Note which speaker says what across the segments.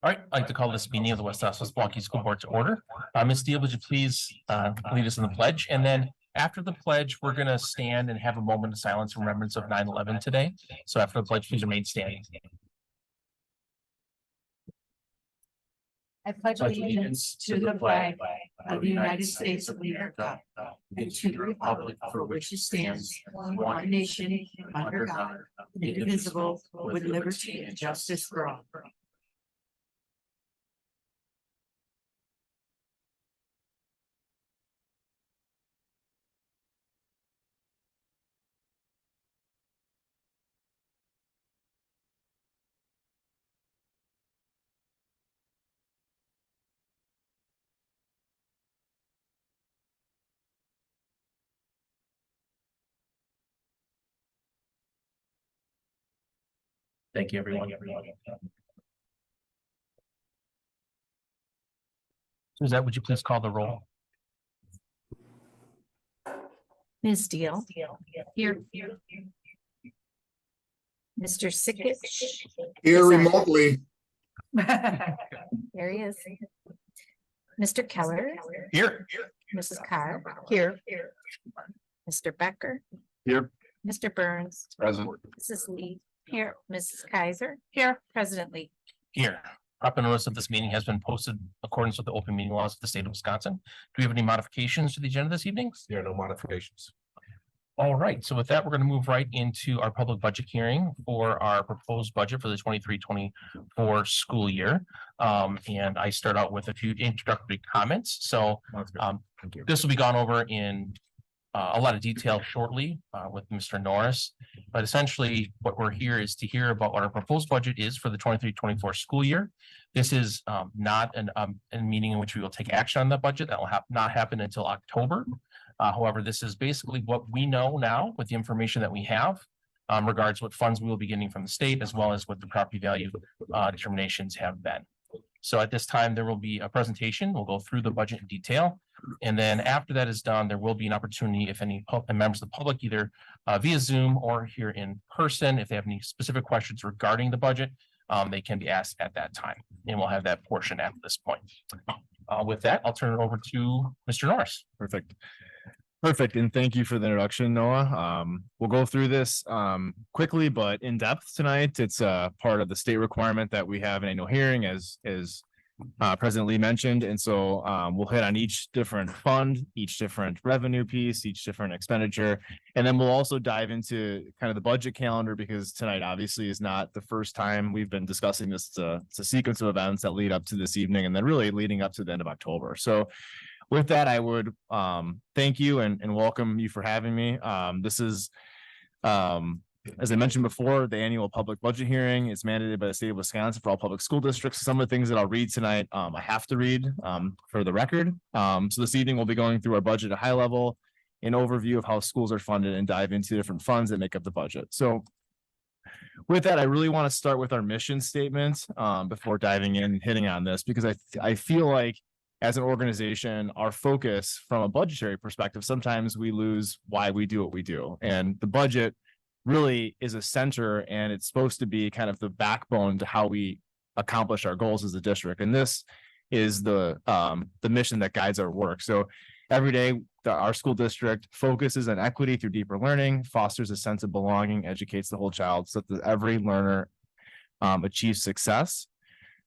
Speaker 1: All right, I'd like to call this meeting of the West Milwaukee School Board to order. Ms. Steele, would you please lead us in the pledge? And then after the pledge, we're going to stand and have a moment of silence in remembrance of 9/11 today. So after the pledge, please remain standing.
Speaker 2: I pledge allegiance to the flag of the United States of America and to the republic for which it stands, one nation, under God, indivisible, with liberty and justice for all.
Speaker 1: Thank you, everyone. Suzette, would you please call the roll?
Speaker 2: Ms. Steele. Here. Mr. Sikic.
Speaker 3: Here remotely.
Speaker 2: There he is. Mr. Keller.
Speaker 1: Here.
Speaker 2: Mrs. Carr. Here. Mr. Becker.
Speaker 3: Here.
Speaker 2: Mr. Burns.
Speaker 3: Present.
Speaker 2: Mrs. Lee. Here. Mrs. Kaiser. Here. President Lee.
Speaker 1: Here. Proper notice of this meeting has been posted in accordance with the open meeting laws of the state of Wisconsin. Do we have any modifications to the agenda this evening?
Speaker 3: There are no modifications.
Speaker 1: All right, so with that, we're going to move right into our public budget hearing for our proposed budget for the 23-24 school year. And I start out with a few introductory comments. So this will be gone over in a lot of detail shortly with Mr. Norris. But essentially, what we're here is to hear about what our proposed budget is for the 23-24 school year. This is not a meeting in which we will take action on the budget. That will not happen until October. However, this is basically what we know now with the information that we have regards what funds we will be getting from the state, as well as what the property value determinations have been. So at this time, there will be a presentation. We'll go through the budget in detail. And then after that is done, there will be an opportunity if any members of the public, either via Zoom or here in person, if they have any specific questions regarding the budget, they can be asked at that time. And we'll have that portion at this point. With that, I'll turn it over to Mr. Norris.
Speaker 4: Perfect. And thank you for the introduction, Noah. We'll go through this quickly, but in depth tonight. It's part of the state requirement that we have an annual hearing, as President Lee mentioned. And so we'll hit on each different fund, each different revenue piece, each different expenditure. And then we'll also dive into kind of the budget calendar, because tonight obviously is not the first time we've been discussing this. It's a sequence of events that lead up to this evening and then really leading up to the end of October. So with that, I would thank you and welcome you for having me. This is, as I mentioned before, the annual public budget hearing is mandated by the state of Wisconsin for all public school districts. Some of the things that I'll read tonight, I have to read for the record. So this evening, we'll be going through our budget at a high level, an overview of how schools are funded, and dive into different funds that make up the budget. So with that, I really want to start with our mission statement before diving in and hitting on this, because I feel like as an organization, our focus from a budgetary perspective, sometimes we lose why we do what we do. And the budget really is a center, and it's supposed to be kind of the backbone to how we accomplish our goals as a district. And this is the mission that guides our work. So every day, our school district focuses on equity through deeper learning, fosters a sense of belonging, educates the whole child so that every learner achieves success.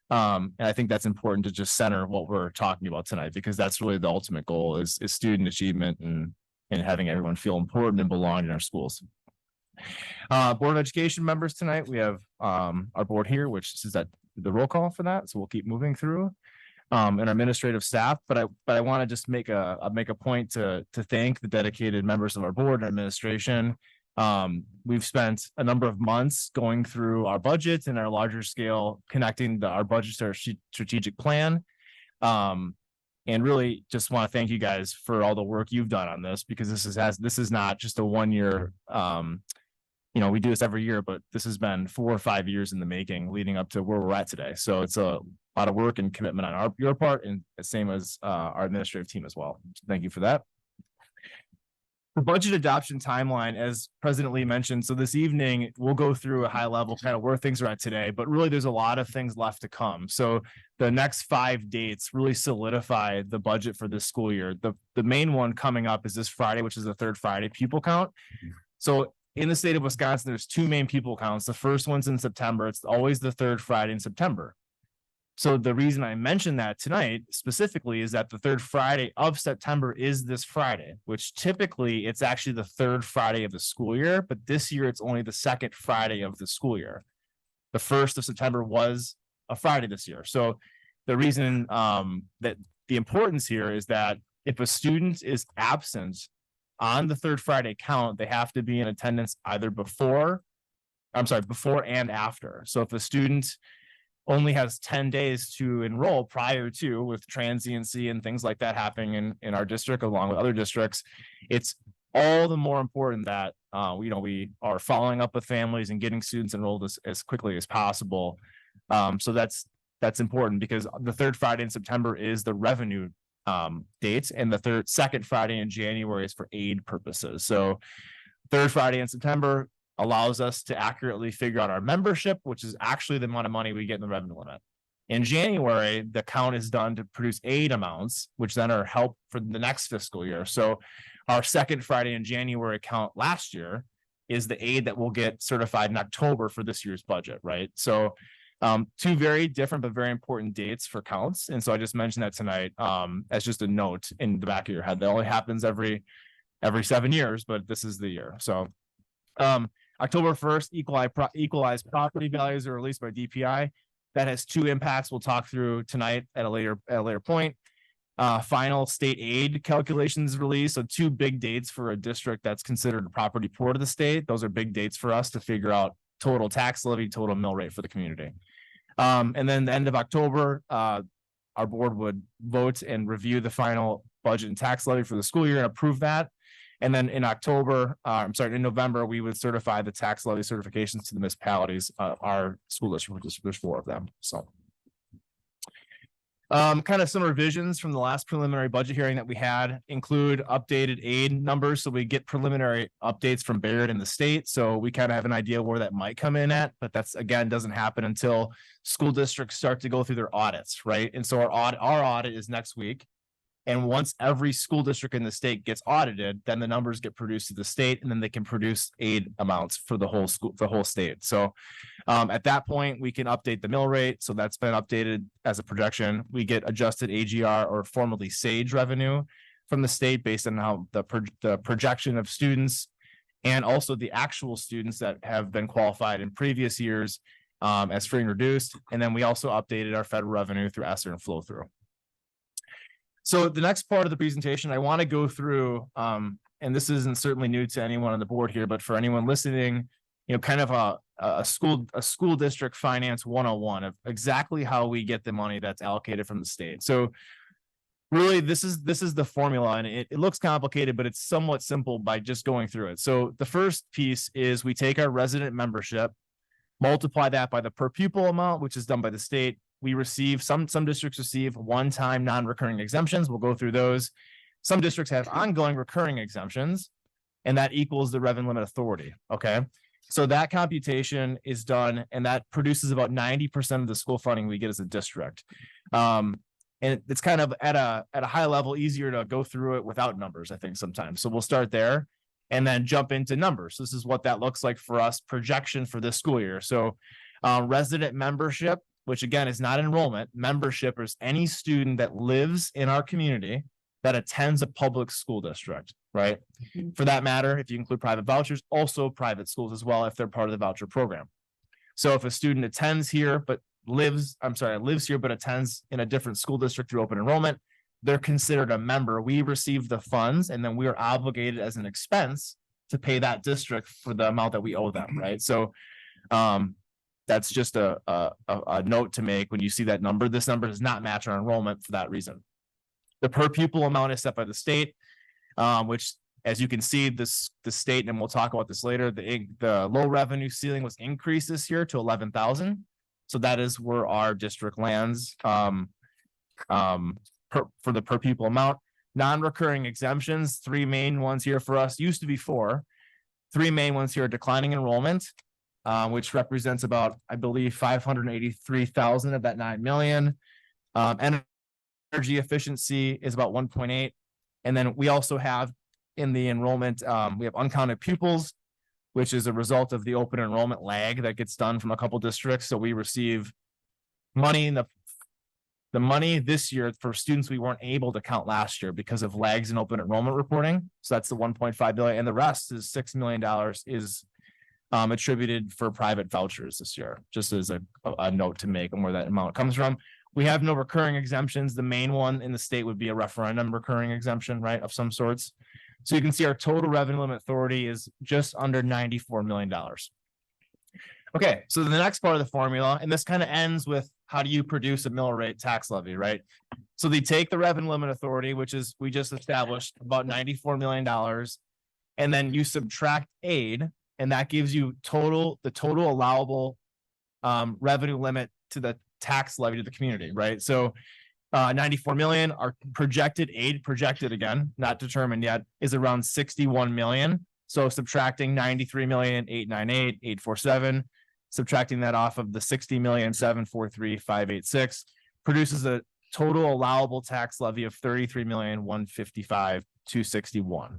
Speaker 4: And I think that's important to just center what we're talking about tonight, because that's really the ultimate goal is student achievement and having everyone feel important and belong in our schools. Board of Education members tonight, we have our board here, which is that the roll call for that. So we'll keep moving through and our administrative staff. But I want to just make a point to thank the dedicated members of our board and administration. We've spent a number of months going through our budget and our larger scale, connecting our budget to our strategic plan. And really just want to thank you guys for all the work you've done on this, because this is not just a 1 year, we do this every year, but this has been 4 or 5 years in the making leading up to where we're at today. So it's a lot of work and commitment on your part, and the same as our administrative team as well. So thank you for that. The budget adoption timeline, as President Lee mentioned, so this evening we'll go through a high level kind of where things are at today, but really there's a lot of things left to come. So the next 5 dates really solidify the budget for this school year. The main one coming up is this Friday, which is the third Friday pupil count. So in the state of Wisconsin, there's 2 main pupil counts. The first one's in September. It's always the third Friday in September. So the reason I mentioned that tonight specifically is that the third Friday of September is this Friday, which typically it's actually the third Friday of the school year, but this year it's only the second Friday of the school year. The 1st of September was a Friday this year. So the reason that the importance here is that if a student is absent on the third Friday count, they have to be in attendance either before and after. So if a student only has 10 days to enroll prior to, with transiency and things like that happening in our district along with other districts, it's all the more important that we are following up with families and getting students enrolled as quickly as possible. So that's important because the third Friday in September is the revenue date, and the second Friday in January is for aid purposes. So third Friday in September allows us to accurately figure out our membership, which is actually the amount of money we get in the revenue limit. In January, the count is done to produce aid amounts, which then are help for the next fiscal year. So our second Friday in January count last year is the aid that will get certified in October for this year's budget, right? So 2 very different but very important dates for counts. And so I just mentioned that tonight as just a note in the back of your head. That only happens every 7 years, but this is the year. So October 1st, equalized property values are released by DPI. That has 2 impacts we'll talk through tonight at a later point. Final state aid calculations released. So 2 big dates for a district that's considered a property poor to the state. Those are big dates for us to figure out total tax levy, total mill rate for the community. And then the end of October, our board would vote and review the final budget and tax levy for the school year and approve that. And then in November, we would certify the tax levy certifications to the municipalities, our school district, there's 4 of them. So kind of some revisions from the last preliminary budget hearing that we had include updated aid numbers. So we get preliminary updates from Barrett and the state. So we kind of have an idea where that might come in at, but that's again, doesn't happen until school districts start to go through their audits, right? And so our audit is next week. And once every school district in the state gets audited, then the numbers get produced to the state, and then they can produce aid amounts for the whole school, the whole state. So at that point, we can update the mill rate. So that's been updated as a projection. We get adjusted AGR, or formerly SAGE revenue, from the state based on how the projection of students and also the actual students that have been qualified in previous years as free and reduced. And then we also updated our federal revenue through ESSER and flow through. So the next part of the presentation, I want to go through, and this isn't certainly new to anyone on the board here, but for anyone listening, kind of a school district finance 101 of exactly how we get the money that's allocated from the state. So really, this is the formula, and it looks complicated, but it's somewhat simple by just going through it. So the first piece is we take our resident membership, multiply that by the per pupil amount, which is done by the state. We receive some districts receive one-time non-recurring exemptions. We'll go through those. Some districts have ongoing recurring exemptions, and that equals the revenue limit authority. Okay. So that computation is done, and that produces about 90% of the school funding we get as a district. And it's kind of at a high level easier to go through it without numbers, I think, sometimes. So we'll start there and then jump into numbers. This is what that looks like for us, projection for this school year. So resident membership, which again is not enrollment, membership is any student that lives in our community that attends a public school district, right?
Speaker 2: Mm-hmm.
Speaker 4: For that matter, if you include private vouchers, also private schools as well, if they're part of the voucher program. So if a student attends here, but lives here, but attends in a different school district through open enrollment, they're considered a member. We receive the funds, and then we are obligated as an expense to pay that district for the amount that we owe them, right? So, that's just a note to make when you see that number. This number does not match our enrollment for that reason. The per pupil amount is set by the state, which, as you can see, the state, and we'll talk about this later, the low revenue ceiling was increased this year to 11,000. So that is where our district lands for the per pupil amount. Non-recurring exemptions, three main ones here for us, used to be four. Three main ones here: declining enrollment, which represents about, I believe, 583,000 of that 9 million. Energy efficiency is about 1.8. And then we also have in the enrollment, we have uncounted pupils, which is a result of the open enrollment lag that gets done from a couple districts. So we receive money in the money this year for students we weren't able to count last year because of lags in open enrollment reporting. So that's the 1.5 billion, and the rest is $6 million is attributed for private vouchers this year, just as a note to make on where that amount comes from. We have no recurring exemptions. The main one in the state would be a referendum recurring exemption, right, of some sorts. So you can see our total revenue limit authority is just under $94 million. Okay, so the next part of the formula, and this kind of ends with how do you produce a mill rate tax levy, right? So they take the revenue limit authority, which is we just established about $94 million, and then you subtract aid, and that gives you the total allowable revenue limit to the tax levy to the community, right? So 94 million, our projected again, not determined yet, is around 61 million. So subtracting 93,898,847, subtracting that off of the 60,743,586 produces a total allowable tax levy of 33,155,261.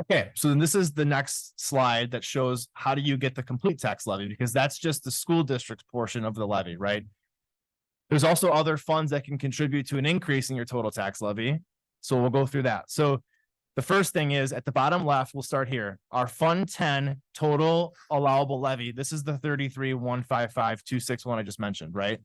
Speaker 4: Okay, so then this is the next slide that shows how do you get the complete tax levy, because that's just the school district's portion of the levy, right? There's also other funds that can contribute to an increase in your total tax levy. So we'll go through that. So the first thing is at the bottom left, we'll start here. Our Fund 10 total allowable levy. This is the 33,155,261 I just mentioned, right?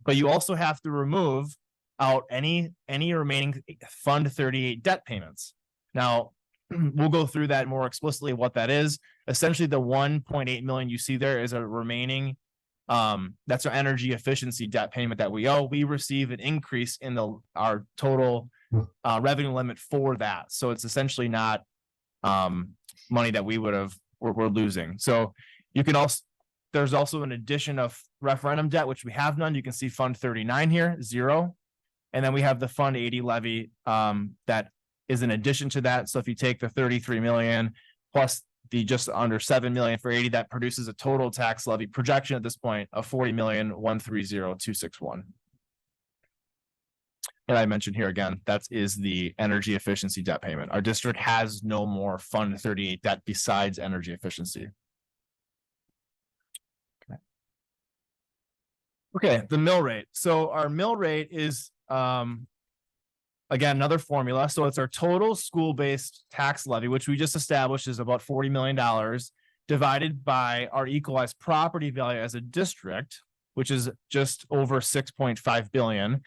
Speaker 4: But you also have to remove out any remaining Fund 38 debt payments. Now, we'll go through that more explicitly what that is. Essentially, the 1.8 million you see there is a remaining, that's our energy efficiency debt payment that we owe. We receive an increase in our total revenue limit for that. So it's essentially not money that we're losing. So you can also, there's also an addition of referendum debt, which we have none. You can see Fund 39 here, 0. And then we have the Fund 80 levy that is in addition to that. So if you take the 33 million plus the just under 7 million for 80, that produces a total tax levy projection at this point of 40,130,261. And I mentioned here again, that is the energy efficiency debt payment. Our district has no more Fund 38 debt besides energy efficiency. Okay, the mill rate. So our mill rate is again, another formula. So it's our total school-based tax levy, which we just established is about $40 million, divided by our equalized property value as a district, which is just over 6.5 billion,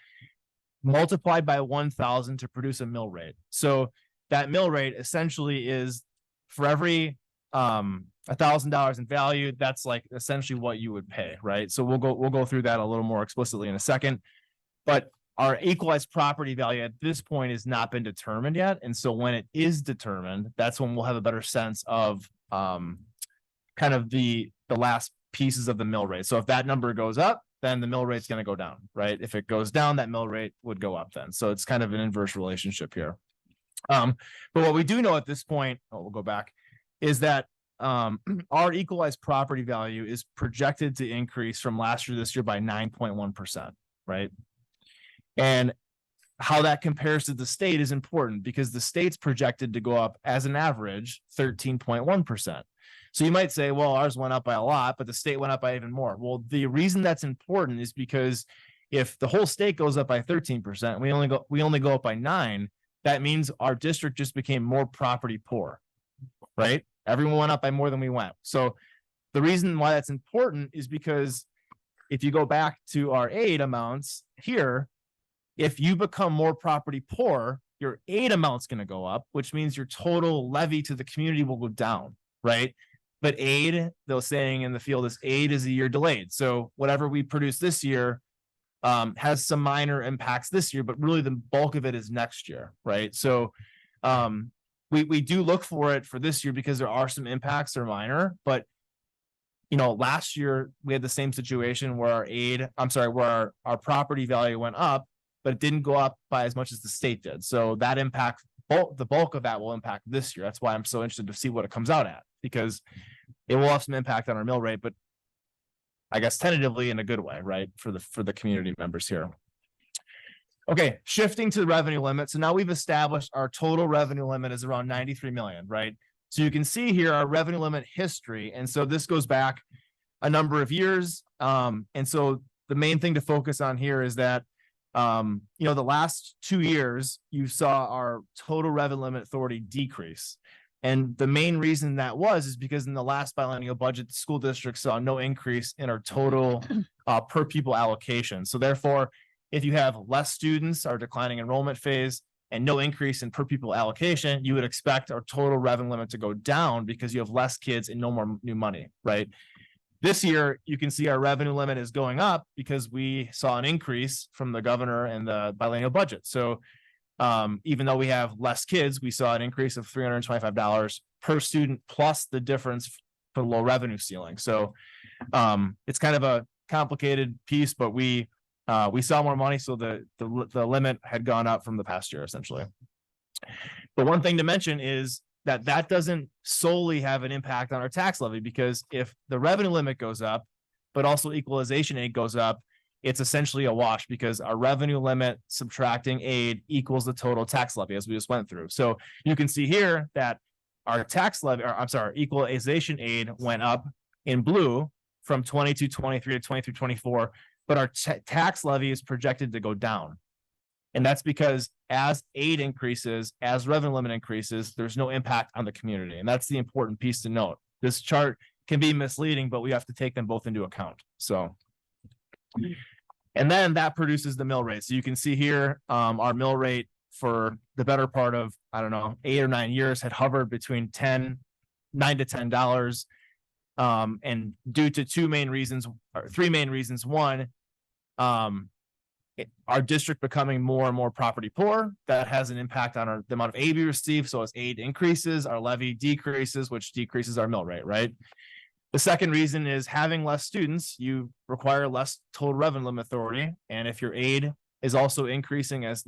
Speaker 4: multiplied by 1,000 to produce a mill rate. So that mill rate essentially is for every $1,000 in value, that's like essentially what you would pay, right? So we'll go through that a little more explicitly in a second. But our equalized property value at this point has not been determined yet. And so when it is determined, that's when we'll have a better sense of kind of the last pieces of the mill rate. So if that number goes up, then the mill rate's going to go down, right? If it goes down, that mill rate would go up then. So it's kind of an inverse relationship here. But what we do know at this point, we'll go back, is that our equalized property value is projected to increase from last year to this year by 9.1%, right? And how that compares to the state is important because the state's projected to go up as an average 13.1%. So you might say, well, ours went up by a lot, but the state went up by even more. Well, the reason that's important is because if the whole state goes up by 13%, we only go up by 9%, that means our district just became more property poor, right? Everyone went up by more than we went. So the reason why that's important is because if you go back to our aid amounts here, if you become more property poor, your aid amount's going to go up, which means your total levy to the community will go down, right? But aid, they're saying in the field, is aid is a year delayed. So whatever we produce this year has some minor impacts this year, but really the bulk of it is next year, right? So we do look for it for this year because there are some impacts that are minor, but you know, last year we had the same situation where our property value went up, but it didn't go up by as much as the state did. So that the bulk of that will impact this year. That's why I'm so interested to see what it comes out at, because it will have some impact on our mill rate, but I guess tentatively in a good way, right? For the community members here. Okay, shifting to the revenue limit. So now we've established our total revenue limit is around 93 million, right? So you can see here our revenue limit history. And so this goes back a number of years. And so the main thing to focus on here is that, the last 2 years, you saw our total revenue limit authority decrease. And the main reason that is because in the last biennial budget, the school district saw no increase in our total per pupil allocation. So therefore, if you have less students, our declining enrollment phase, and no increase in per pupil allocation, you would expect our total revenue limit to go down because you have less kids and no more new money, right? This year, you can see our revenue limit is going up because we saw an increase from the governor and the biennial budget. So even though we have less kids, we saw an increase of $325 per student plus the difference for low revenue ceiling. So it's kind of a complicated piece, but we saw more money, so the limit had gone up from the past year, essentially. But one thing to mention is that doesn't solely have an impact on our tax levy, because if the revenue limit goes up, but also equalization aid goes up, it's essentially a wash, because our revenue limit subtracting aid equals the total tax levy, as we just went through. So you can see here that our tax levy, or I'm sorry, equalization aid went up in blue from 22-23 to 23-24. But our tax levy is projected to go down. And that's because as aid increases, as revenue limit increases, there's no impact on the community. And that's the important piece to note. This chart can be misleading, but we have to take them both into account. So, and then that produces the mill rate. So you can see here, our mill rate for the better part of, 8 or 9 years had hovered between $9 to $10. And due to three main reasons. One, our district becoming more and more property poor, that has an impact on the amount of aid we receive. So as aid increases, our levy decreases, which decreases our mill rate, right? The second reason is having less students, you require less total revenue limit authority. And if your aid is also increasing as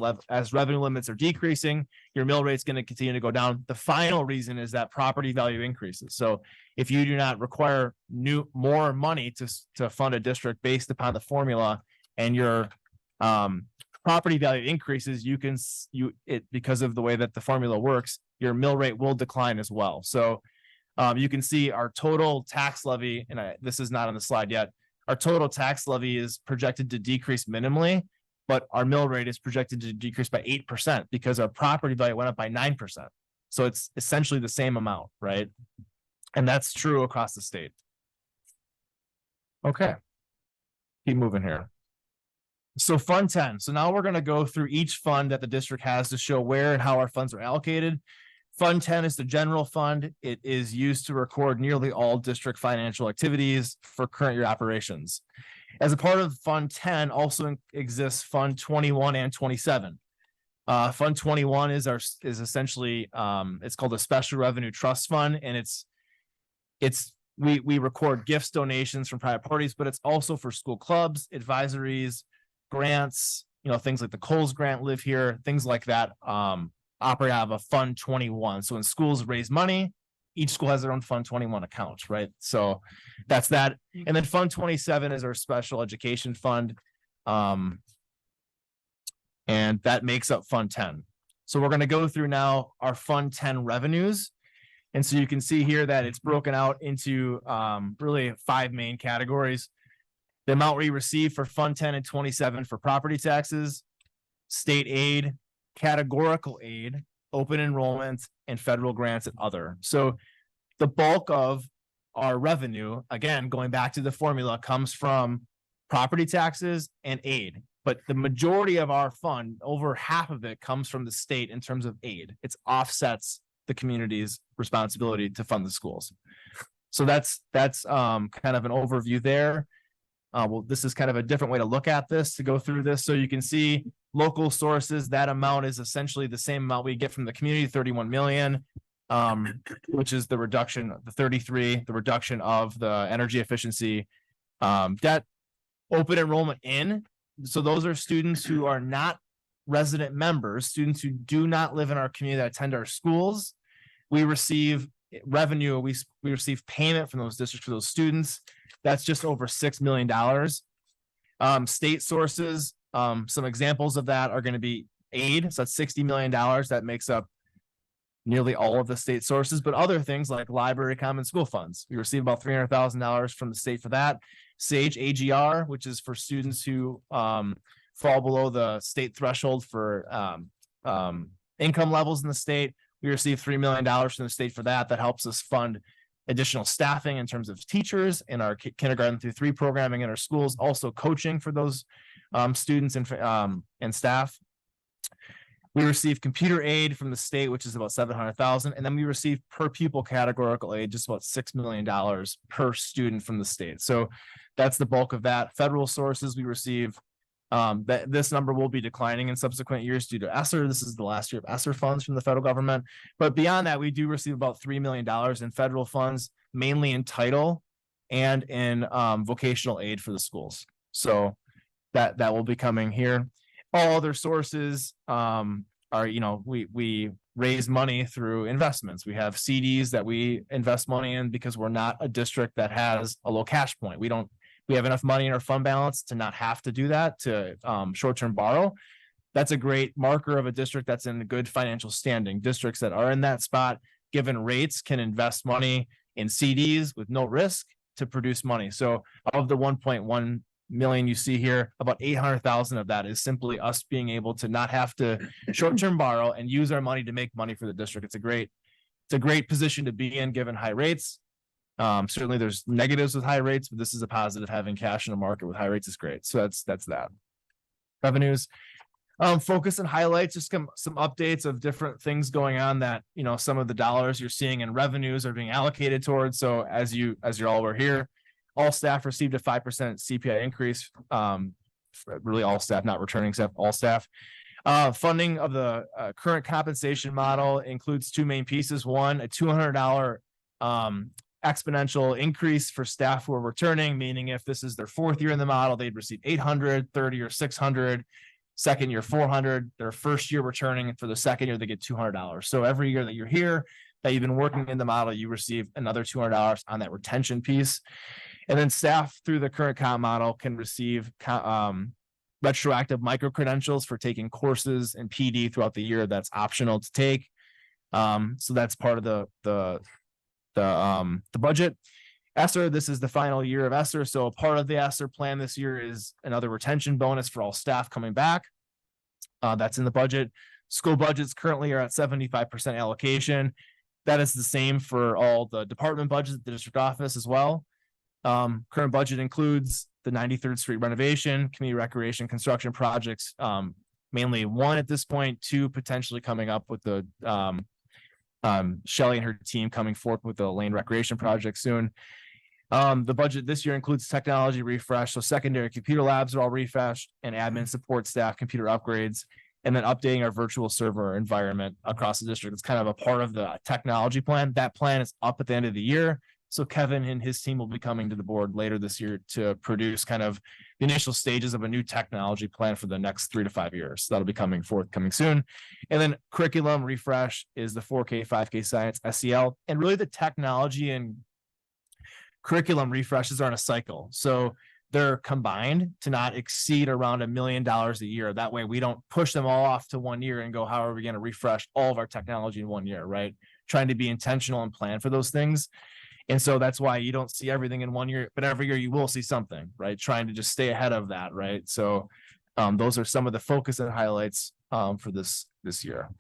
Speaker 4: revenue limits are decreasing, your mill rate is going to continue to go down. The final reason is that property value increases. So if you do not require more money to fund a district based upon the formula, and your property value increases, because of the way that the formula works, your mill rate will decline as well. So you can see our total tax levy, and this is not on the slide yet, our total tax levy is projected to decrease minimally, but our mill rate is projected to decrease by 8% because our property value went up by 9%. So it's essentially the same amount, right? And that's true across the state. Okay. Keep moving here. So Fund 10. So now we're going to go through each fund that the district has to show where and how our funds are allocated. Fund 10 is the general fund. It is used to record nearly all district financial activities for current year operations. As a part of Fund 10 also exists Fund 21 and 27. Fund 21 is essentially it's called a special revenue trust fund, and we record gifts, donations from private parties, but it's also for school clubs, advisories, grants, things like the Coles grant live here, things like that, operate out of a Fund 21. So when schools raise money, each school has their own Fund 21 account, right? So that's that. And then Fund 27 is our special education fund. And that makes up Fund 10. So we're going to go through now our Fund 10 revenues. And so you can see here that it's broken out into really 5 main categories. The amount we receive for Fund 10 and 27 for property taxes, state aid, categorical aid, open enrollment, and federal grants and other. So the bulk of our revenue, again, going back to the formula, comes from property taxes and aid. But the majority of our fund, over half of it, comes from the state in terms of aid. It offsets the community's responsibility to fund the schools. So that's kind of an overview there. Well, this is kind of a different way to look at this, to go through this. So you can see local sources, that amount is essentially the same amount we get from the community, 31 million, which is the reduction, the 33, the reduction of the energy efficiency debt. Open enrollment in. So those are students who are not non-resident members, students who do not live in our community that attend our schools, we receive revenue, we receive payment from those districts for those students. That's just over $6 million. State sources, some examples of that are going to be aid. So that's $60 million. That makes up nearly all of the state sources, but other things like library common school funds. We receive about $300,000 from the state for that. SAGE AGR, which is for students who fall below the state threshold for income levels in the state. We receive $3 million from the state for that. That helps us fund additional staffing in terms of teachers in our kindergarten through 3 programming in our schools, also coaching for those students and staff. We receive computer aid from the state, which is about $700,000, and then we receive per pupil categorical aid, just about $6 million per student from the state. So that's the bulk of that. Federal sources we receive. This number will be declining in subsequent years due to ESSER. This is the last year of ESSER funds from the federal government. But beyond that, we do receive about $3 million in federal funds, mainly in title and in vocational aid for the schools. So that will be coming here. All other sources are, we raise money through investments. We have CDs that we invest money in because we're not a district that has a low cash point. We have enough money in our fund balance to not have to do that, to short-term borrow. That's a great marker of a district that's in a good financial standing. Districts that are in that spot, given rates, can invest money in CDs with no risk to produce money. So of the 1.1 million you see here, about 800,000 of that is simply us being able to not have to short-term borrow and use our money to make money for the district. It's a great position to be in given high rates. Certainly there's negatives with high rates, but this is a positive. Having cash in a market with high rates is great. So that's that. Revenues, focus and highlights, just some updates of different things going on that, some of the dollars you're seeing in revenues are being allocated towards. So as you're all aware here, all staff received a 5% CPI increase. Really all staff, not returning staff, all staff. Funding of the current compensation model includes 2 main pieces. One, a $200 exponential increase for staff who are returning, meaning if this is their 4th year in the model, they'd receive 800, 30 or 600, second year 400, their first year returning, and for the second year they get $200. So every year that you're here, that you've been working in the model, you receive another $200 on that retention piece. And then staff through the current comp model can receive retroactive micro credentials for taking courses in PD throughout the year. That's optional to take. So that's part of the budget. ESSER, this is the final year of ESSER. So a part of the ESSER plan this year is another retention bonus for all staff coming back. That's in the budget. School budgets currently are at 75% allocation. That is the same for all the department budgets at the district office as well. Current budget includes the 93rd Street renovation, community recreation, construction projects, mainly 1 at this point, 2 potentially coming up with the Shelley and her team coming forth with the lane recreation project soon. The budget this year includes technology refresh. So secondary computer labs are all refreshed, and admin support staff computer upgrades, and then updating our virtual server environment across the district. It's kind of a part of the technology plan. That plan is up at the end of the year. So Kevin and his team will be coming to the board later this year to produce kind of the initial stages of a new technology plan for the next 3 to 5 years. So that'll be forthcoming soon. And then curriculum refresh is the 4K, 5K science, SEL, and really the technology and curriculum refreshes are in a cycle. So they're combined to not exceed around $1 million a year. That way we don't push them all off to 1 year and go, how are we going to refresh all of our technology in 1 year, right? Trying to be intentional and plan for those things. And so that's why you don't see everything in 1 year, but every year you will see something, right? Trying to just stay ahead of that, right? So those are some of the focus and highlights for this year.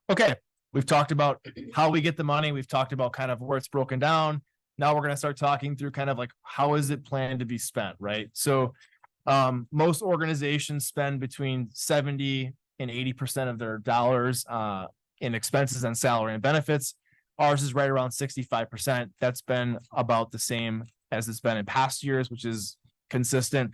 Speaker 4: Okay, we've talked about how we get the money. We've talked about kind of where it's broken down. Now we're going to start talking through kind of like, how is it planned to be spent, right? So most organizations spend between 70 and 80% of their dollars in expenses and salary and benefits. Ours is right around 65%. That's been about the same as it's been in past years, which is consistent.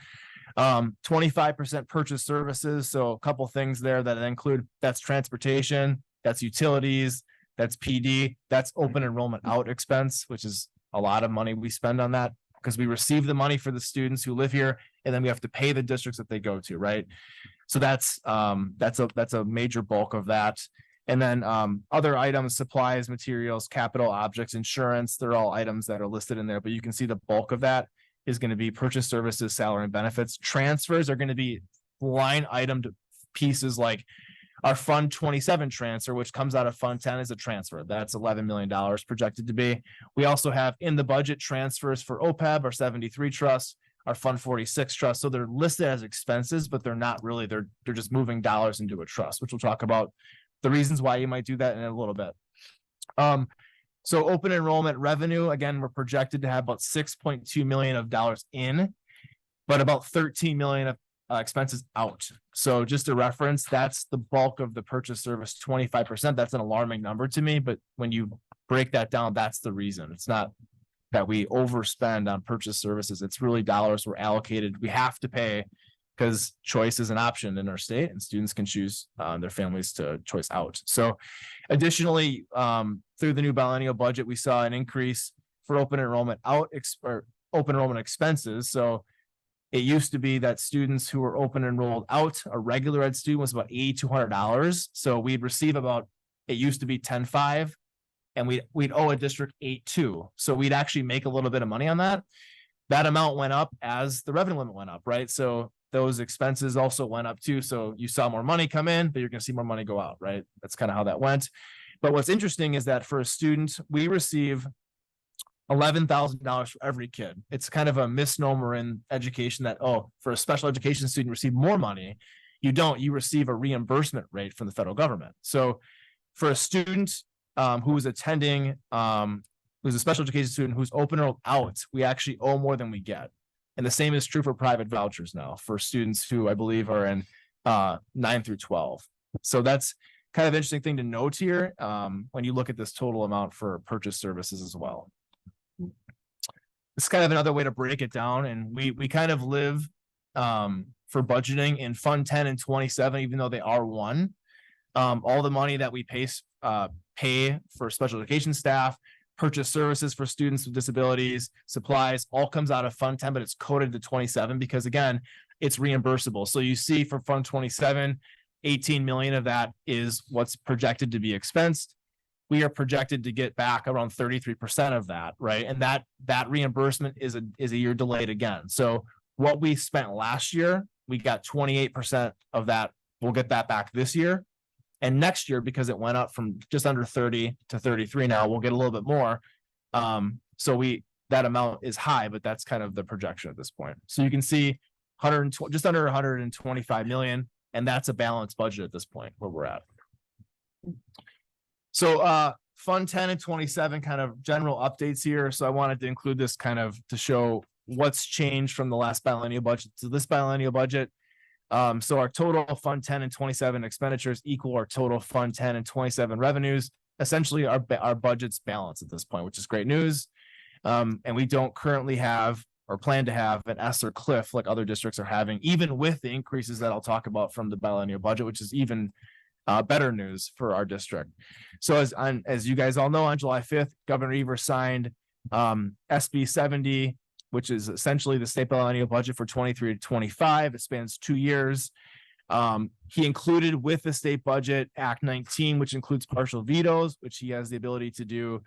Speaker 4: 25% purchase services. So a couple things there that include, that's transportation, that's utilities, that's PD, that's open enrollment out expense, which is a lot of money we spend on that because we receive the money for the students who live here, and then we have to pay the districts that they go to, right? So that's a major bulk of that. And then other items, supplies, materials, capital, objects, insurance, they're all items that are listed in there, but you can see the bulk of that is going to be purchase services, salary and benefits. Transfers are going to be line item pieces like our Fund 27 transfer, which comes out of Fund 10 is a transfer. That's $11 million projected to be. We also have in the budget transfers for OPEB, our 73 trust, our Fund 46 trust. So they're listed as expenses, but they're not really, they're just moving dollars into a trust, which we'll talk about the reasons why you might do that in a little bit. So open enrollment revenue, again, we're projected to have about $6.2 million of dollars in, but about 13 million of expenses out. So just a reference, that's the bulk of the purchase service, 25%. That's an alarming number to me, but when you break that down, that's the reason. It's not that we overspend on purchase services. It's really dollars we're allocated. We have to pay because choice is an option in our state and students can choose their families to choice out. So additionally, through the new biennial budget, we saw an increase for open enrollment open enrollment expenses. So it used to be that students who were open enrolled out, a regular ed student was about $8,200. So we'd receive about, it used to be 10.5 and we'd owe a district 8.2. So we'd actually make a little bit of money on that. That amount went up as the revenue limit went up, right? So those expenses also went up too. So you saw more money come in, but you're going to see more money go out, right? That's kind of how that went. But what's interesting is that for a student, we receive $11,000 for every kid. It's kind of a misnomer in education that, oh, for a special education student, receive more money. You don't, you receive a reimbursement rate from the federal government. So for a student who is attending, who's a special education student who's open or out, we actually owe more than we get. And the same is true for private vouchers now for students who I believe are in 9 through 12. So that's kind of interesting thing to note here when you look at this total amount for purchase services as well. It's kind of another way to break it down. And we kind of live for budgeting in Fund 10 and 27, even though they are one. All the money that we pay for special education staff, purchase services for students with disabilities, supplies, all comes out of Fund 10, but it's coded to 27 because again, it's reimbursable. So you see for Fund 27, 18 million of that is what's projected to be expensed. We are projected to get back around 33% of that, right? And that reimbursement is a year delayed again. So what we spent last year, we got 28% of that. We'll get that back this year. And next year, because it went up from just under 30 to 33 now, we'll get a little bit more. So that amount is high, but that's kind of the projection at this point. So you can see just under 125 million, and that's a balanced budget at this point where we're at. So Fund 10 and 27 kind of general updates here. So I wanted to include this kind of to show what's changed from the last biennial budget to this biennial budget. So our total Fund 10 and 27 expenditures equal our total Fund 10 and 27 revenues. Essentially, our budget's balanced at this point, which is great news. And we don't currently have or plan to have an S or cliff like other districts are having, even with the increases that I'll talk about from the biennial budget, which is even better news for our district. So as you guys all know, on July 5th, Governor Evers signed SB 70, which is essentially the state biennial budget for 23 to 25. It spans 2 years. He included with the state budget Act 19, which includes partial vetoes, which he has the ability to do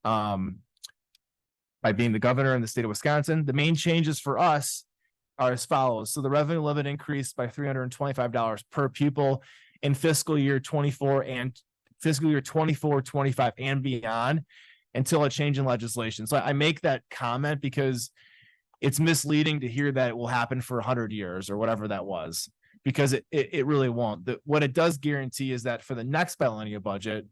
Speaker 4: by being the governor in the state of Wisconsin. The main changes for us are as follows. So the revenue limit increased by $325 per pupil in fiscal year 24 and fiscal year 24, 25 and beyond until a change in legislation. So I make that comment because it's misleading to hear that it will happen for 100 years or whatever that was, because it really won't. What it does guarantee is that for the next biennial budget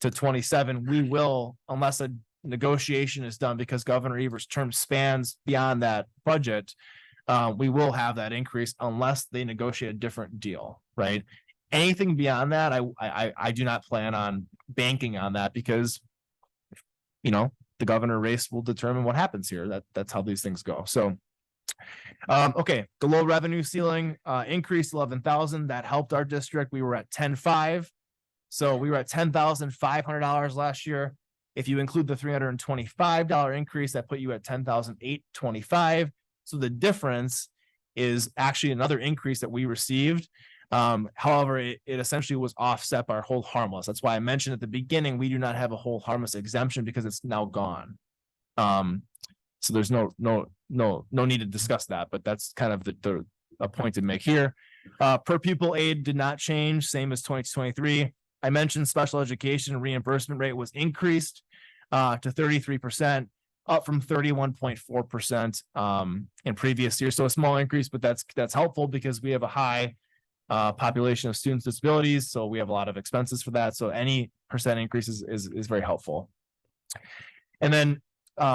Speaker 4: to 27, we will, unless a negotiation is done because Governor Evers' term spans beyond that budget, we will have that increase unless they negotiate a different deal, right? Anything beyond that, I do not plan on banking on that because, the governor race will determine what happens here. That's how these things go. So, okay, the low revenue ceiling increased 11,000. That helped our district. We were at 10.5, so we were at $10,500 last year. If you include the $325 increase, that put you at $10,825. So the difference is actually another increase that we received. However, it essentially was offset by our hold harmless. That's why I mentioned at the beginning, we do not have a hold harmless exemption because it's now gone. So there's no need to discuss that, but that's kind of a point to make here. Per pupil aid did not change, same as 2023. I mentioned special education reimbursement rate was increased to 33%, up from 31.4% in previous years. So a small increase, but that's helpful because we have a high population of students with disabilities. So we have a lot of expenses for that. So any percent increase is very helpful. And then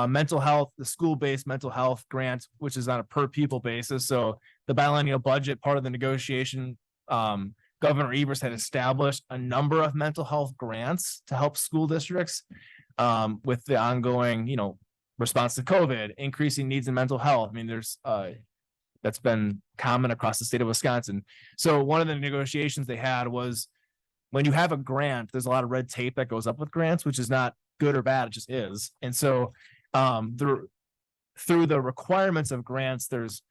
Speaker 4: mental health, the school-based mental health grant, which is on a per pupil basis. So the biennial budget, part of the negotiation, Governor Evers had established a number of mental health grants to help school districts with the ongoing, response to COVID, increasing needs in mental health. I mean, there's that's been common across the state of Wisconsin. So one of the negotiations they had was when you have a grant, there's a lot of red tape that goes up with grants, which is not good or bad, it just is. And so through the requirements of grants, there's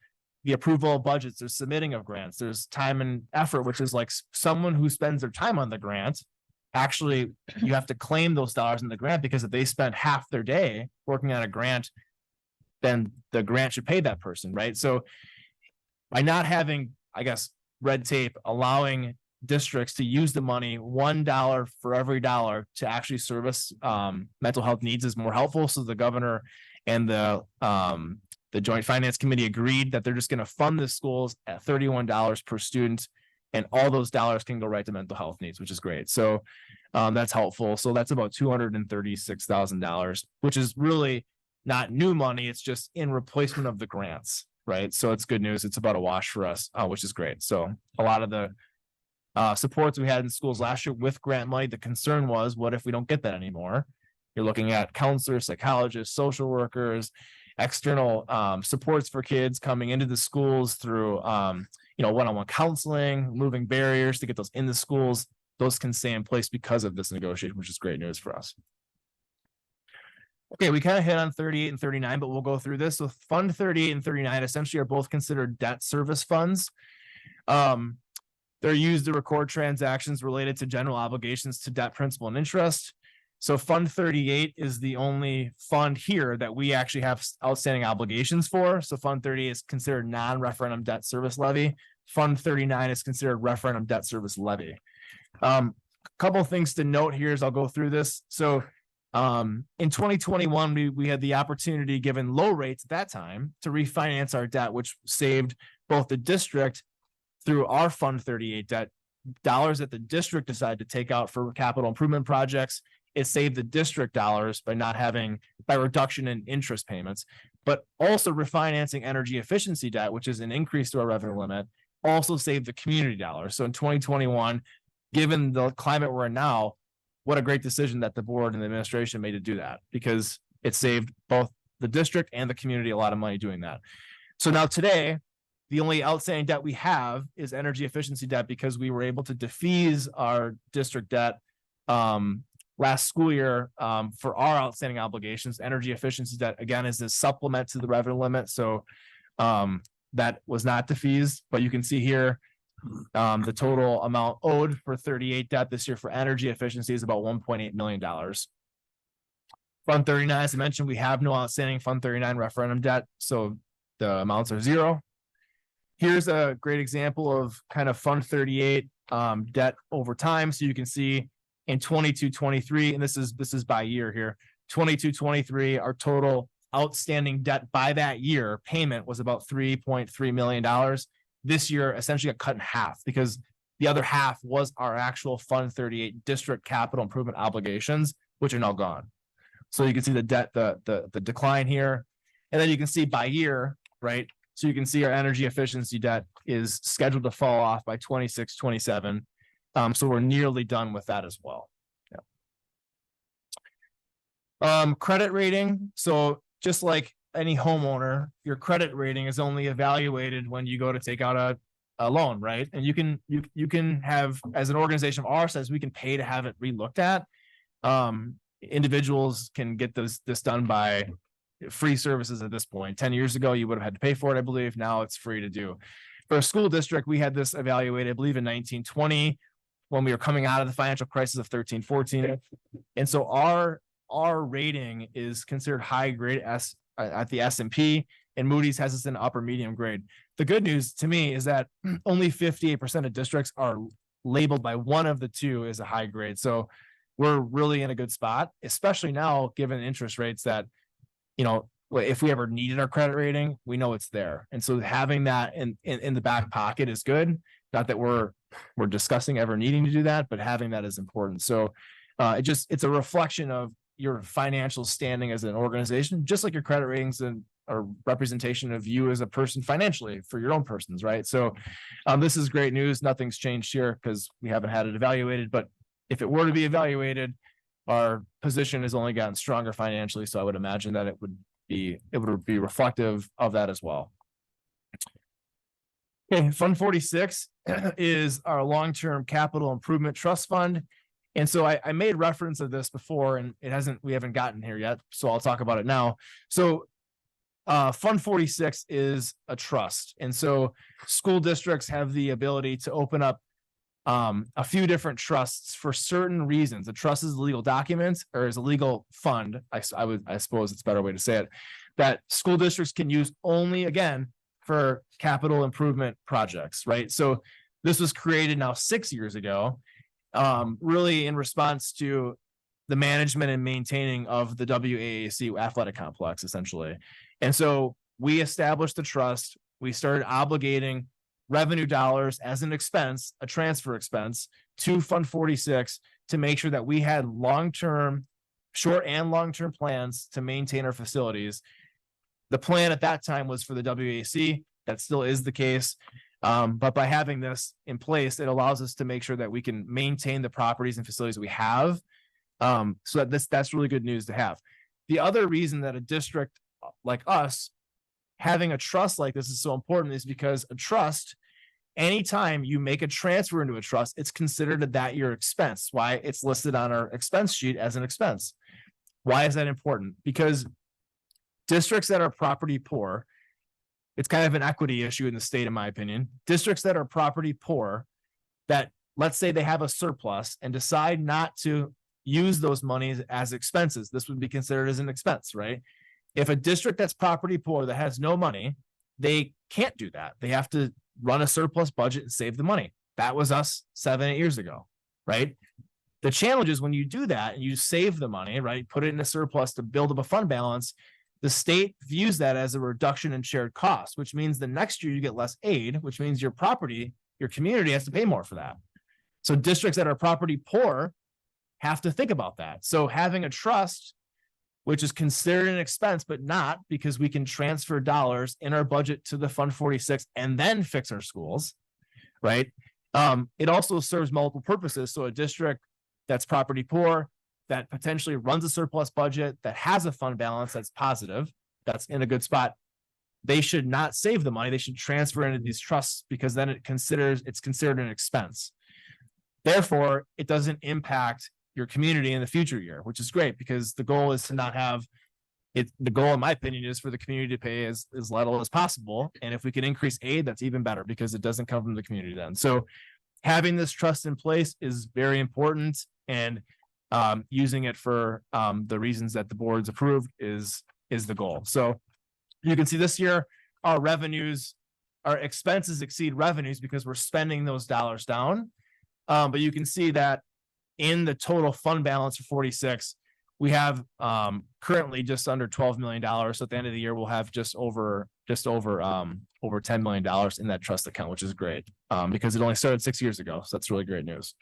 Speaker 4: the approval of budgets, there's submitting of grants, there's time and effort, which is like someone who spends their time on the grant. Actually, you have to claim those dollars in the grant, because if they spend half their day working on a grant, then the grant should pay that person, right? So by not having, I guess, red tape, allowing districts to use the money, $1 for every dollar to actually service mental health needs is more helpful. So the governor and the Joint Finance Committee agreed that they're just going to fund the schools at $31 per student, and all those dollars can go right to mental health needs, which is great. So that's helpful. So that's about $236,000, which is really not new money. It's just in replacement of the grants, right? So it's good news. It's about a wash for us, which is great. So a lot of the supports we had in schools last year with grant money, the concern was, what if we don't get that anymore? You're looking at counselors, psychologists, social workers, external supports for kids coming into the schools through one-on-one counseling, moving barriers to get those in the schools. Those can stay in place because of this negotiation, which is great news for us. Okay, we kind of hit on 38 and 39, but we'll go through this. So Fund 38 and 39 essentially are both considered debt service funds. They're used to record transactions related to general obligations to debt principal and interest. So Fund 38 is the only fund here that we actually have outstanding obligations for. So Fund 38 is considered non-referendum debt service levy. Fund 39 is considered referendum debt service levy. A couple of things to note here as I'll go through this. So in 2021, we had the opportunity, given low rates at that time, to refinance our debt, which saved both the district through our Fund 38 debt dollars that the district decided to take out for capital improvement projects. It saved the district dollars by reduction in interest payments, but also refinancing energy efficiency debt, which is an increase to our revenue limit, also saved the community dollars. So in 2021, given the climate we're in now, what a great decision that the board and the administration made to do that, because it saved both the district and the community a lot of money doing that. So now today, the only outstanding debt we have is energy efficiency debt, because we were able to defease our district debt last school year for our outstanding obligations. Energy efficiency debt, again, is a supplement to the revenue limit. So that was not defeased, but you can see here the total amount owed for 38 debt this year for energy efficiency is about $1.8 million. Fund 39, as I mentioned, we have no outstanding Fund 39 referendum debt, so the amounts are zero. Here's a great example of kind of Fund 38 debt over time. So you can see in 22-23, and this is by year here, 22-23, our total outstanding debt by that year payment was about $3.3 million. This year essentially got cut in half, because the other half was our actual Fund 38 district capital improvement obligations, which are now gone. So you can see the debt, the decline here, and then you can see by year, right? So you can see our energy efficiency debt is scheduled to fall off by 26, 27. So we're nearly done with that as well. Yeah. Credit rating. So just like any homeowner, your credit rating is only evaluated when you go to take out a loan, right? And you can have, as an organization of our size, we can pay to have it relooked at. Individuals can get this done by free services at this point. 10 years ago, you would have had to pay for it, I believe. Now it's free to do. For a school district, we had this evaluated, I believe in 1920, when we were coming out of the financial crisis of 13-14. And so our rating is considered high grade at the S&P, and Moody's has us in upper medium grade. The good news to me is that only 58% of districts are labeled by one of the two as a high grade. So we're really in a good spot, especially now, given interest rates that, if we ever needed our credit rating, we know it's there. And so having that in the back pocket is good. Not that we're discussing ever needing to do that, but having that is important. So it's a reflection of your financial standing as an organization, just like your credit ratings and a representation of you as a person financially for your own persons, right? So this is great news. Nothing's changed here because we haven't had it evaluated, but if it were to be evaluated, our position has only gotten stronger financially. So I would imagine that it would be reflective of that as well. Okay, Fund 46 is our long-term capital improvement trust fund. And so I made reference of this before, and we haven't gotten here yet. So I'll talk about it now. So Fund 46 is a trust. And so school districts have the ability to open up a few different trusts for certain reasons. The trust is a legal document or is a legal fund. I suppose it's a better way to say it, that school districts can use only, again, for capital improvement projects, right? So this was created now 6 years ago, really in response to the management and maintaining of the WAAC athletic complex, essentially. And so we established the trust. We started obligating revenue dollars as an expense, a transfer expense, to Fund 46 to make sure that we had long-term, short and long-term plans to maintain our facilities. The plan at that time was for the WAC. That still is the case. But by having this in place, it allows us to make sure that we can maintain the properties and facilities we have. So that's really good news to have. The other reason that a district like us having a trust like this is so important is because a trust, anytime you make a transfer into a trust, it's considered that your expense. Why? It's listed on our expense sheet as an expense. Why is that important? Because districts that are property poor, it's kind of an equity issue in the state, in my opinion. Districts that are property poor, that let's say they have a surplus and decide not to use those monies as expenses, this would be considered as an expense, right? If a district that's property poor that has no money, they can't do that. They have to run a surplus budget and save the money. That was us 7-8 years ago, right? The challenge is when you do that and you save the money, right? Put it in a surplus to build up a fund balance. The state views that as a reduction in shared costs, which means the next year you get less aid, which means your property, your community has to pay more for that. So districts that are property poor have to think about that. So having a trust, which is considered an expense, but not, because we can transfer dollars in our budget to the Fund 46 and then fix our schools, right? It also serves multiple purposes. So a district that's property poor, that potentially runs a surplus budget, that has a fund balance that's positive, that's in a good spot, they should not save the money. They should transfer into these trusts because then it's considered an expense. Therefore, it doesn't impact your community in the future year, which is great because the goal is to not have it. The goal, in my opinion, is for the community to pay as little as possible. And if we can increase aid, that's even better because it doesn't come from the community then. So having this trust in place is very important, and using it for the reasons that the board's approved is the goal. So you can see this year, our expenses exceed revenues because we're spending those dollars down. But you can see that in the total fund balance for 46, we have currently just under $12 million. So at the end of the year, we'll have just over $10 million in that trust account, which is great because it only started 6 years ago. So that's really great news.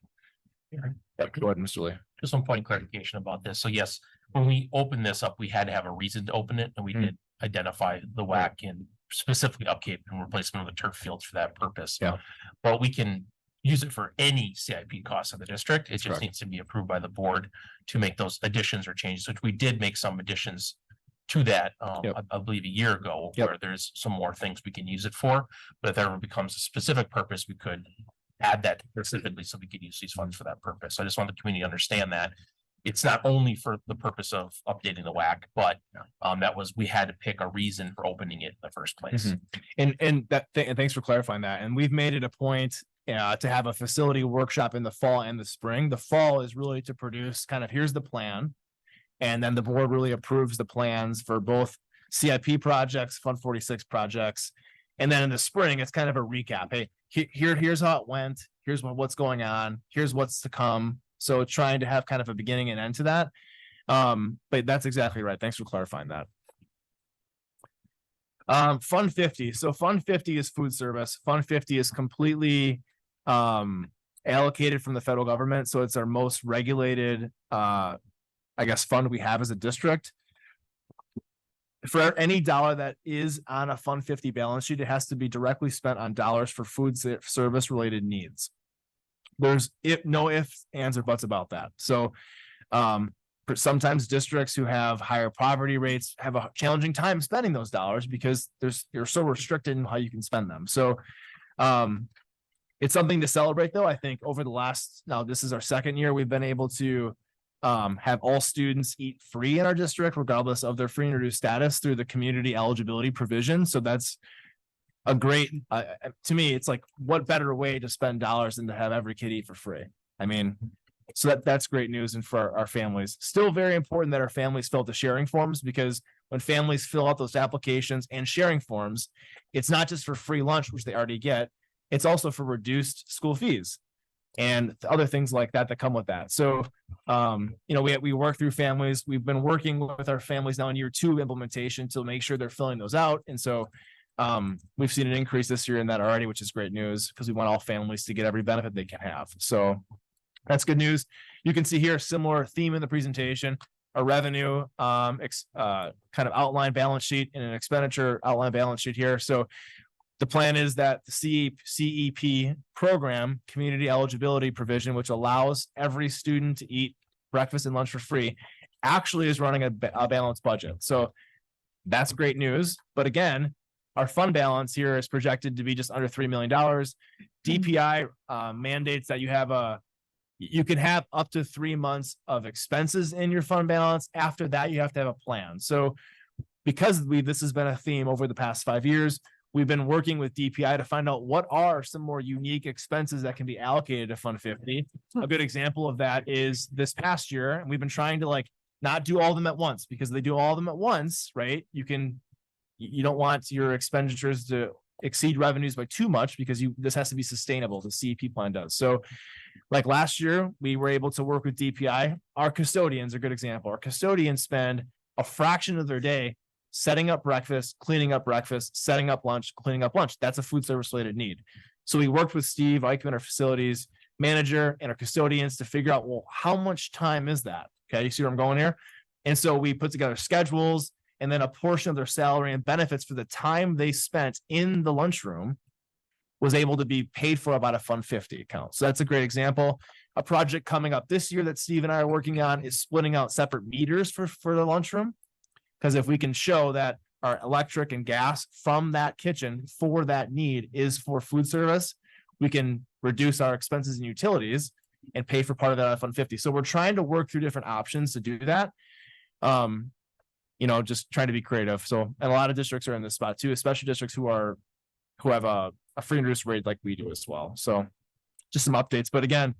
Speaker 4: Yeah, go ahead, Mr. Lee.
Speaker 1: Just one point of clarification about this. So yes, when we opened this up, we had to have a reason to open it, and we did identify the WAC and specifically upkeep and replacement of the turf fields for that purpose.
Speaker 4: Yeah.
Speaker 1: But we can use it for any CIP costs of the district. It just
Speaker 4: Correct.
Speaker 1: needs to be approved by the board to make those additions or changes, which we did make some additions to that, I believe a year ago, where there's some more things we can use it for. But if ever becomes a specific purpose, we could add that specifically so we could use these funds for that purpose. So I just want the community to understand that it's not only for the purpose of updating the WAC, but we had to pick a reason for opening it in the first place.
Speaker 4: And thanks for clarifying that. And we've made it a point to have a facility workshop in the fall and the spring. The fall is really to produce kind of, here's the plan. And then the board really approves the plans for both CIP projects, Fund 46 projects. And then in the spring, it's kind of a recap. Hey, here's how it went. Here's what's going on. Here's what's to come. So trying to have kind of a beginning and end to that. But that's exactly right. Thanks for clarifying that. Fund 50. So Fund 50 is food service. Fund 50 is completely allocated from the federal government. So it's our most regulated, I guess, fund we have as a district. For any dollar that is on a Fund 50 balance sheet, it has to be directly spent on dollars for food service related needs. There's no ifs, ands, or buts about that. So sometimes districts who have higher poverty rates have a challenging time spending those dollars because you're so restricted in how you can spend them. So it's something to celebrate, though. I think over the now this is our second year, we've been able to have all students eat free in our district, regardless of their free and reduced status, through the community eligibility provision. So that's a great, to me, it's like, what better way to spend dollars than to have every kid eat for free? I mean, so that's great news. And for our families, still very important that our families fill out the sharing forms, because when families fill out those applications and sharing forms, it's not just for free lunch, which they already get, it's also for reduced school fees and other things like that come with that. So, we work through families. We've been working with our families now in year 2 implementation to make sure they're filling those out. And so we've seen an increase this year in that already, which is great news, because we want all families to get every benefit they can have. So that's good news. You can see here a similar theme in the presentation, a revenue kind of outline balance sheet and an expenditure outline balance sheet here. So the plan is that the CEP program, community eligibility provision, which allows every student to eat breakfast and lunch for free, actually is running a balanced budget. So that's great news. But again, our fund balance here is projected to be just under $3 million. DPI mandates that you can have up to 3 months of expenses in your fund balance. After that, you have to have a plan. So because this has been a theme over the past 5 years, we've been working with DPI to find out what are some more unique expenses that can be allocated to Fund 50. A good example of that is this past year, and we've been trying to not do all of them at once, because they do all of them at once, right? You don't want your expenditures to exceed revenues by too much, because this has to be sustainable. The CEP plan does. So like last year, we were able to work with DPI. Our custodians are a good example. Our custodians spend a fraction of their day setting up breakfast, cleaning up breakfast, setting up lunch, cleaning up lunch. That's a food service related need. So we worked with Steve Eichmann, our facilities manager, and our custodians to figure out, well, how much time is that? Okay, you see where I'm going here? And so we put together schedules, and then a portion of their salary and benefits for the time they spent in the lunchroom was able to be paid for about a Fund 50 account. So that's a great example. A project coming up this year that Steve and I are working on is splitting out separate meters for the lunchroom. Because if we can show that our electric and gas from that kitchen for that need is for food service, we can reduce our expenses and utilities and pay for part of that out of Fund 50. So we're trying to work through different options to do that. Just trying to be creative. So, and a lot of districts are in this spot too, especially districts who have a free and reduced rate like we do as well. So just some updates, but again,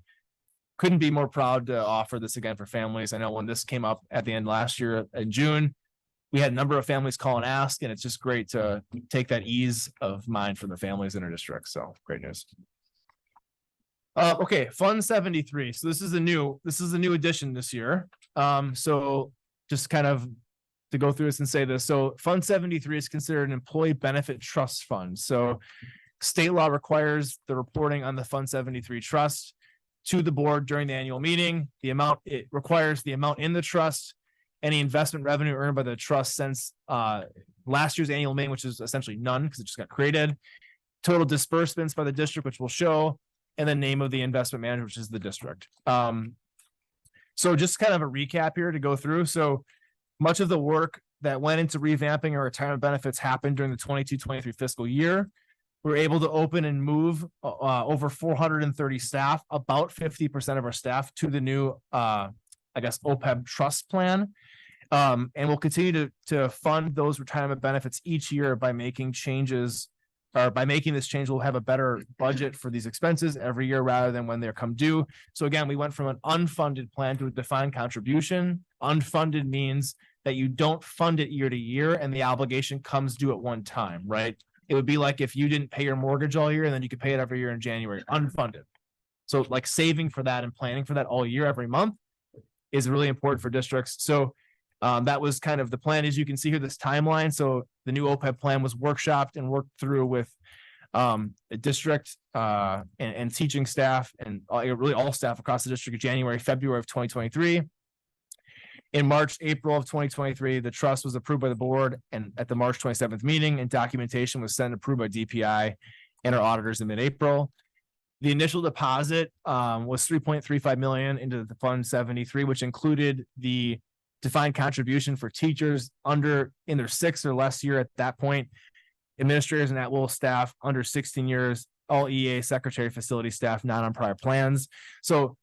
Speaker 4: couldn't be more proud to offer this again for families. I know when this came up at the end last year in June, we had a number of families call and ask, and it's just great to take that ease of mind from the families in our district. So great news. Okay, Fund 73. So this is a new addition this year. So just kind of to go through this and say this. So Fund 73 is considered an employee benefit trust fund. So state law requires the reporting on the Fund 73 trust to the board during the annual meeting. It requires the amount in the trust, any investment revenue earned by the trust since last year's annual meeting, which is essentially none because it just got created, total disbursements by the district, which will show, and the name of the investment manager, which is the district. So just kind of a recap here to go through. So much of the work that went into revamping our retirement benefits happened during the 22-23 fiscal year. We were able to open and move over 430 staff, about 50% of our staff, to the new I guess, OPEB trust plan. And we'll continue to fund those retirement benefits each year by making changes, or by making this change, we'll have a better budget for these expenses every year rather than when they're come due. So again, we went from an unfunded plan to a defined contribution. Unfunded means that you don't fund it year to year and the obligation comes due at one time, right? It would be like if you didn't pay your mortgage all year and then you could pay it every year in January, unfunded. So like saving for that and planning for that all year, every month is really important for districts. So that was kind of the plan. As you can see here, this timeline. So the new OPEB plan was workshopped and worked through with the district and teaching staff and really all staff across the district in January, February of 2023. In March, April of 2023, the trust was approved by the board and at the March 27th meeting, and documentation was sent and approved by DPI and our auditors in mid-April. The initial deposit was 3.35 million into the Fund 73, which included the defined contribution for teachers in their 6th or less year at that point, administrators and at-will staff under 16 years, all EA, secretary, facility staff, not on prior plans. So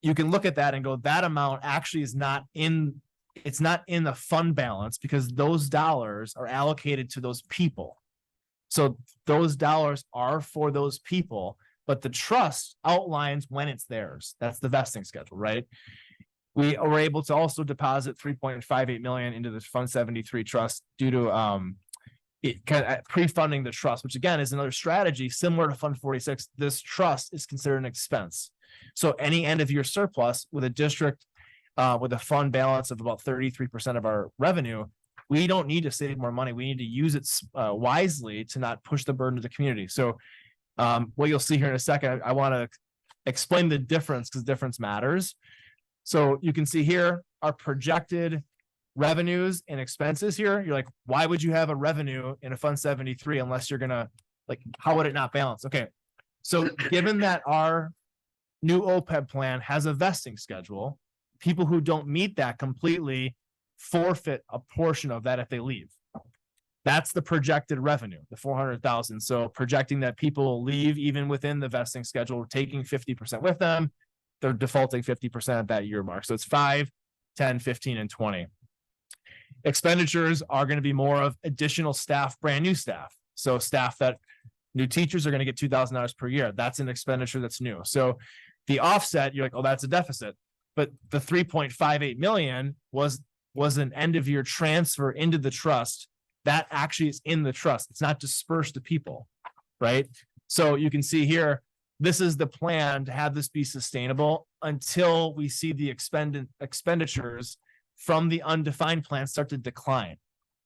Speaker 4: you can look at that and go, that amount actually is not in, it's not in the fund balance because those dollars are allocated to those people. So those dollars are for those people, but the trust outlines when it's theirs. That's the vesting schedule, right? We were able to also deposit 3.58 million into the Fund 73 trust due to it kind of pre-funding the trust, which again is another strategy similar to Fund 46. This trust is considered an expense. So any end of year surplus with a district with a fund balance of about 33% of our revenue, we don't need to save more money. We need to use it wisely to not push the burden to the community. So what you'll see here in a second, I want to explain the difference because difference matters. So you can see here our projected revenues and expenses here. You're like, why would you have a revenue in a Fund 73 unless you're gonna, like, how would it not balance? Okay, so given that our new OPEB plan has a vesting schedule, people who don't meet that completely forfeit a portion of that if they leave. That's the projected revenue, the 400,000. So projecting that people will leave even within the vesting schedule, taking 50% with them, they're defaulting 50% at that year mark. So it's 5, 10, 15, and 20. Expenditures are going to be more of additional staff, brand new staff. So staff that new teachers are going to get $2,000 per year. That's an expenditure that's new. So the offset, you're like, oh, that's a deficit. But the 3.58 million was an end of year transfer into the trust. That actually is in the trust. It's not dispersed to people, right? So you can see here, this is the plan to have this be sustainable until we see the expenditures from the undefined plan start to decline.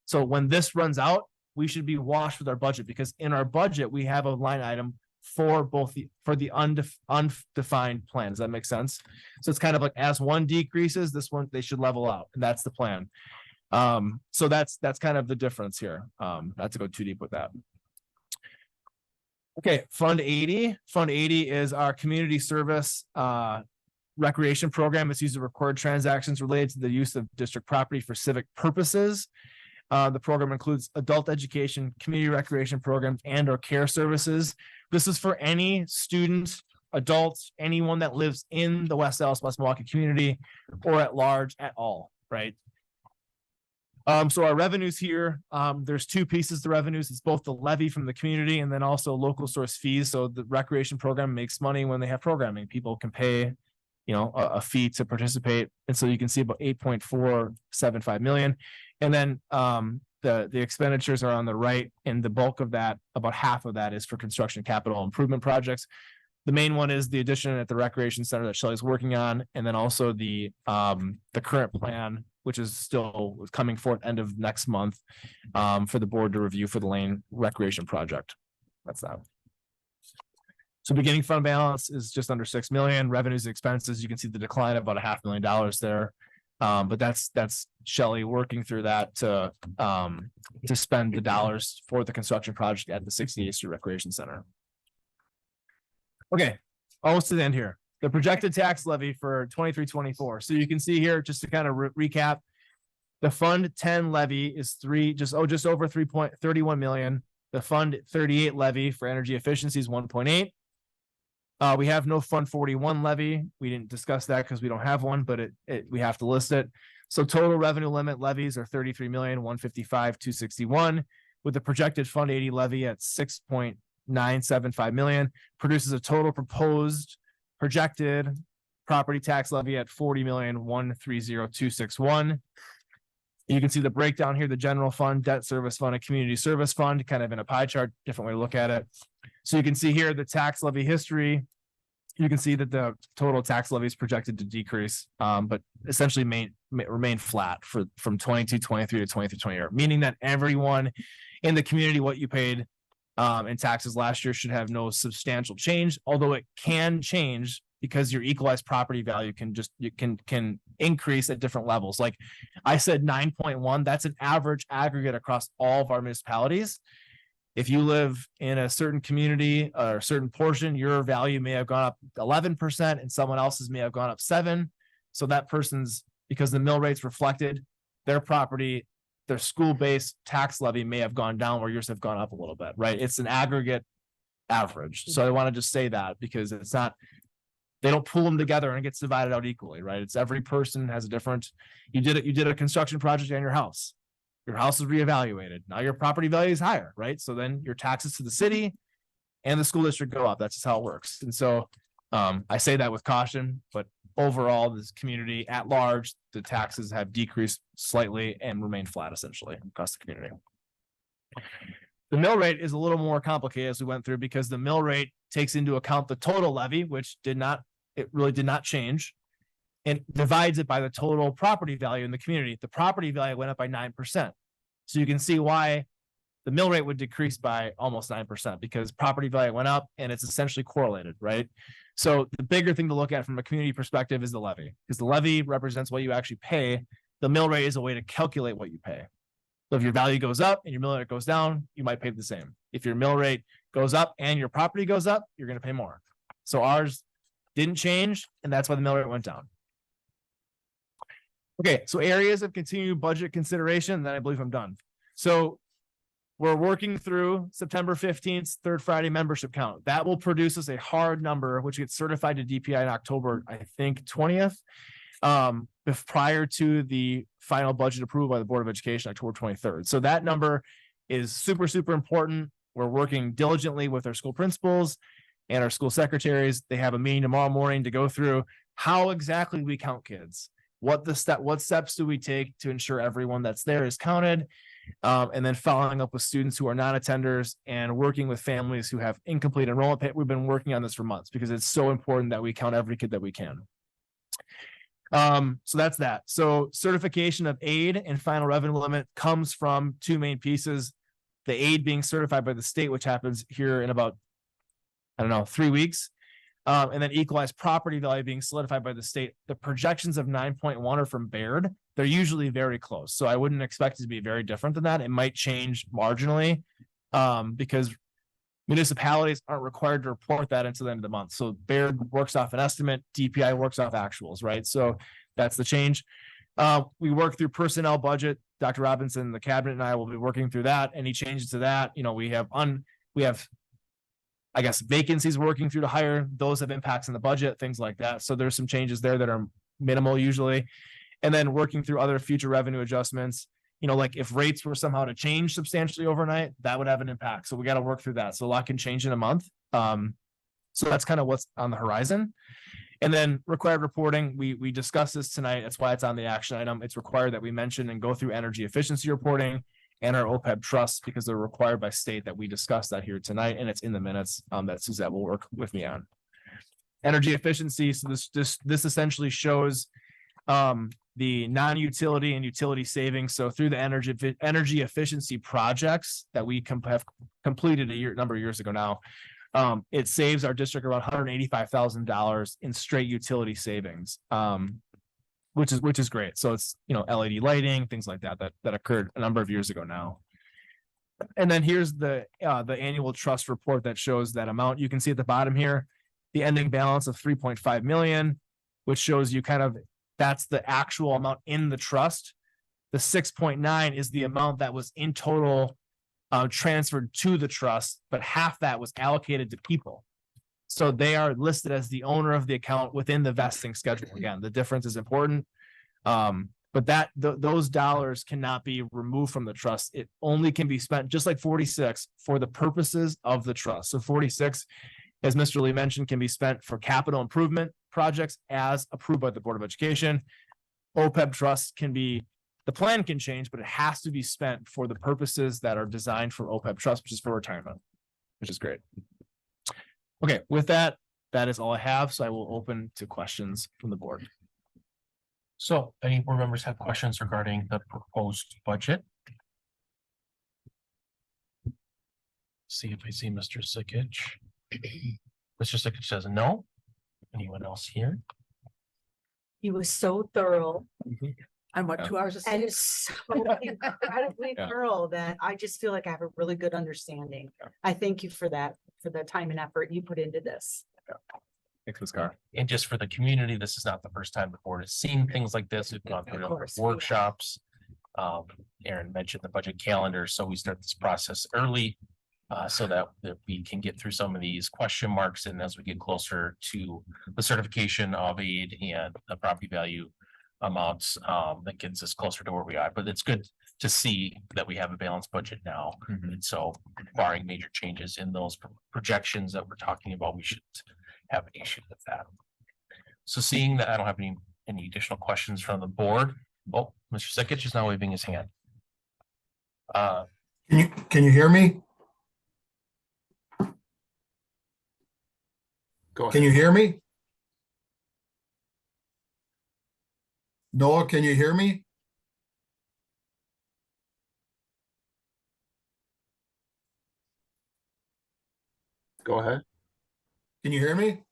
Speaker 4: So when this runs out, we should be washed with our budget because in our budget, we have a line item for both the undefined plan. Does that make sense? So it's kind of like as one decreases, this one, they should level out. And that's the plan. So that's kind of the difference here. Not to go too deep with that. Okay, Fund 80. Fund 80 is our community service recreation program. It's used to record transactions related to the use of district property for civic purposes. The program includes adult education, community recreation programs, and or care services. This is for any student, adults, anyone that lives in the West Allis, West Milwaukee community or at large at all, right? So our revenues here, there's two pieces to revenues. It's both the levy from the community and then also local source fees. So the recreation program makes money when they have programming. People can pay, a fee to participate. And so you can see about 8.475 million. And then the expenditures are on the right, and the bulk of that, about half of that is for construction capital improvement projects. The main one is the addition at the recreation center that Shelley's working on, and then also the current plan, which is still coming forth end of next month for the board to review for the Lane Recreation Project. That's that. So beginning fund balance is just under 6 million. Revenues and expenses, you can see the decline of about $500,000 there. But that's Shelley working through that to spend the dollars for the construction project at the 68th Street Recreation Center. Okay, almost to the end here. The projected tax levy for 23-24. So you can see here, just to kind of recap, the Fund 10 levy is just over 3.31 million. The Fund 38 levy for energy efficiency is 1.8. We have no Fund 41 levy. We didn't discuss that because we don't have one, but we have to list it. So total revenue limit levies are 33,155,261, with the projected Fund 80 levy at 6.975 million, produces a total proposed projected property tax levy at 40,130,261. You can see the breakdown here, the general fund, debt service fund, and community service fund, kind of in a pie chart, different way to look at it. So you can see here the tax levy history. You can see that the total tax levy is projected to decrease, but essentially remain flat from 22-23 to 23-24, meaning that everyone in the community, what you paid in taxes last year should have no substantial change, although it can change because your equalized property value can increase at different levels. Like I said, 9.1, that's an average aggregate across all of our municipalities. If you live in a certain community or a certain portion, your value may have gone up 11% and someone else's may have gone up 7%. So that person's, because the mill rates reflected their property, their school-based tax levy may have gone down where yours have gone up a little bit, right? It's an aggregate average. So I want to just say that because it's not, they don't pull them together and it gets divided out equally, right? It's every person has a different, you did a construction project on your house. Your house is reevaluated. Now your property value is higher, right? So then your taxes to the city and the school district go up. That's just how it works. And so I say that with caution, but overall, this community at large, the taxes have decreased slightly and remain flat essentially across the community. The mill rate is a little more complicated as we went through because the mill rate takes into account the total levy, which it really did not change, and divides it by the total property value in the community. The property value went up by 9%. So you can see why the mill rate would decrease by almost 9% because property value went up and it's essentially correlated, right? So the bigger thing to look at from a community perspective is the levy, because the levy represents what you actually pay. The mill rate is a way to calculate what you pay. So if your value goes up and your mill rate goes down, you might pay the same. If your mill rate goes up and your property goes up, you're going to pay more. So ours didn't change, and that's why the mill rate went down. Okay, so areas of continued budget consideration, then I believe I'm done. So we're working through September 15th, third Friday membership count. That will produce us a hard number, which gets certified to DPI in October, I think 20th. If prior to the final budget approval by the Board of Education, October 23rd. So that number is super, super important. We're working diligently with our school principals and our school secretaries. They have a meeting tomorrow morning to go through how exactly we count kids. What steps do we take to ensure everyone that's there is counted? And then following up with students who are non-attenders and working with families who have incomplete enrollment. We've been working on this for months because it's so important that we count every kid that we can. So that's that. So certification of aid and final revenue limit comes from two main pieces. The aid being certified by the state, which happens here in about, 3 weeks. And then equalized property value being solidified by the state. The projections of 9.1 are from Baird. They're usually very close. So I wouldn't expect it to be very different than that. It might change marginally because municipalities aren't required to report that until the end of the month. So Baird works off an estimate, DPI works off actuals, right? So that's the change. We work through personnel budget. Dr. Robinson, the cabinet, and I will be working through that. Any changes to that, we have vacancies working through to hire. Those have impacts in the budget, things like that. So there's some changes there that are minimal usually. And then working through other future revenue adjustments. Like if rates were somehow to change substantially overnight, that would have an impact. So we got to work through that. So a lot can change in a month. So that's kind of what's on the horizon. And then required reporting, we discussed this tonight. That's why it's on the action item. It's required that we mention and go through energy efficiency reporting and our OPEB trusts because they're required by state that we discuss that here tonight. And it's in the minutes that Suzette will work with me on. Energy efficiency. So this essentially shows the non-utility and utility savings. So through the energy efficiency projects that we have completed a number of years ago now, it saves our district around $185,000 in straight utility savings, which is great. So it's LED lighting, things like that occurred a number of years ago now. And then here's the annual trust report that shows that amount. You can see at the bottom here, the ending balance of 3.5 million, which shows you that's the actual amount in the trust. The 6.9 is the amount that was in total transferred to the trust, but half that was allocated to people. So they are listed as the owner of the account within the vesting schedule. Again, the difference is important. But those dollars cannot be removed from the trust. It only can be spent, just like 46, for the purposes of the trust. So 46, as Mr. Lee mentioned, can be spent for capital improvement projects as approved by the Board of Education. OPEB trust can be, the plan can change, but it has to be spent for the purposes that are designed for OPEB trust, which is for retirement, which is great. Okay, with that, that is all I have. So I will open to questions from the board.
Speaker 1: So any board members have questions regarding the proposed budget? See if I see Mr. Sikich. Mr. Sikich says no. Anyone else here?
Speaker 2: He was so thorough
Speaker 5: And what,
Speaker 4: Yeah.
Speaker 5: 2 hours of sleep?
Speaker 2: and so incredibly
Speaker 4: Yeah.
Speaker 2: thorough that I just feel like I have a really good understanding.
Speaker 4: Yeah.
Speaker 2: I thank you for that, for the time and effort you put into this.
Speaker 4: Thanks, Ms. Carr.
Speaker 1: And just for the community, this is not the first time the board has seen things like this. We've gone through a number of
Speaker 2: course, we have.
Speaker 1: workshops. Aaron mentioned the budget calendar, so we start this process early. So that we can get through some of these question marks, and as we get closer to the certification of aid and the property value amounts, that gets us closer to where we are. But it's good to see that we have a balanced budget now. And so barring major changes in those projections that we're talking about, we should have an issue with that. So seeing that I don't have any additional questions from the board. Oh, Mr. Sikich is now waving his hand.
Speaker 3: Can you hear me?
Speaker 1: Go
Speaker 3: Can you hear me? Noah, can you hear me?
Speaker 1: Go ahead.
Speaker 3: Can you hear me?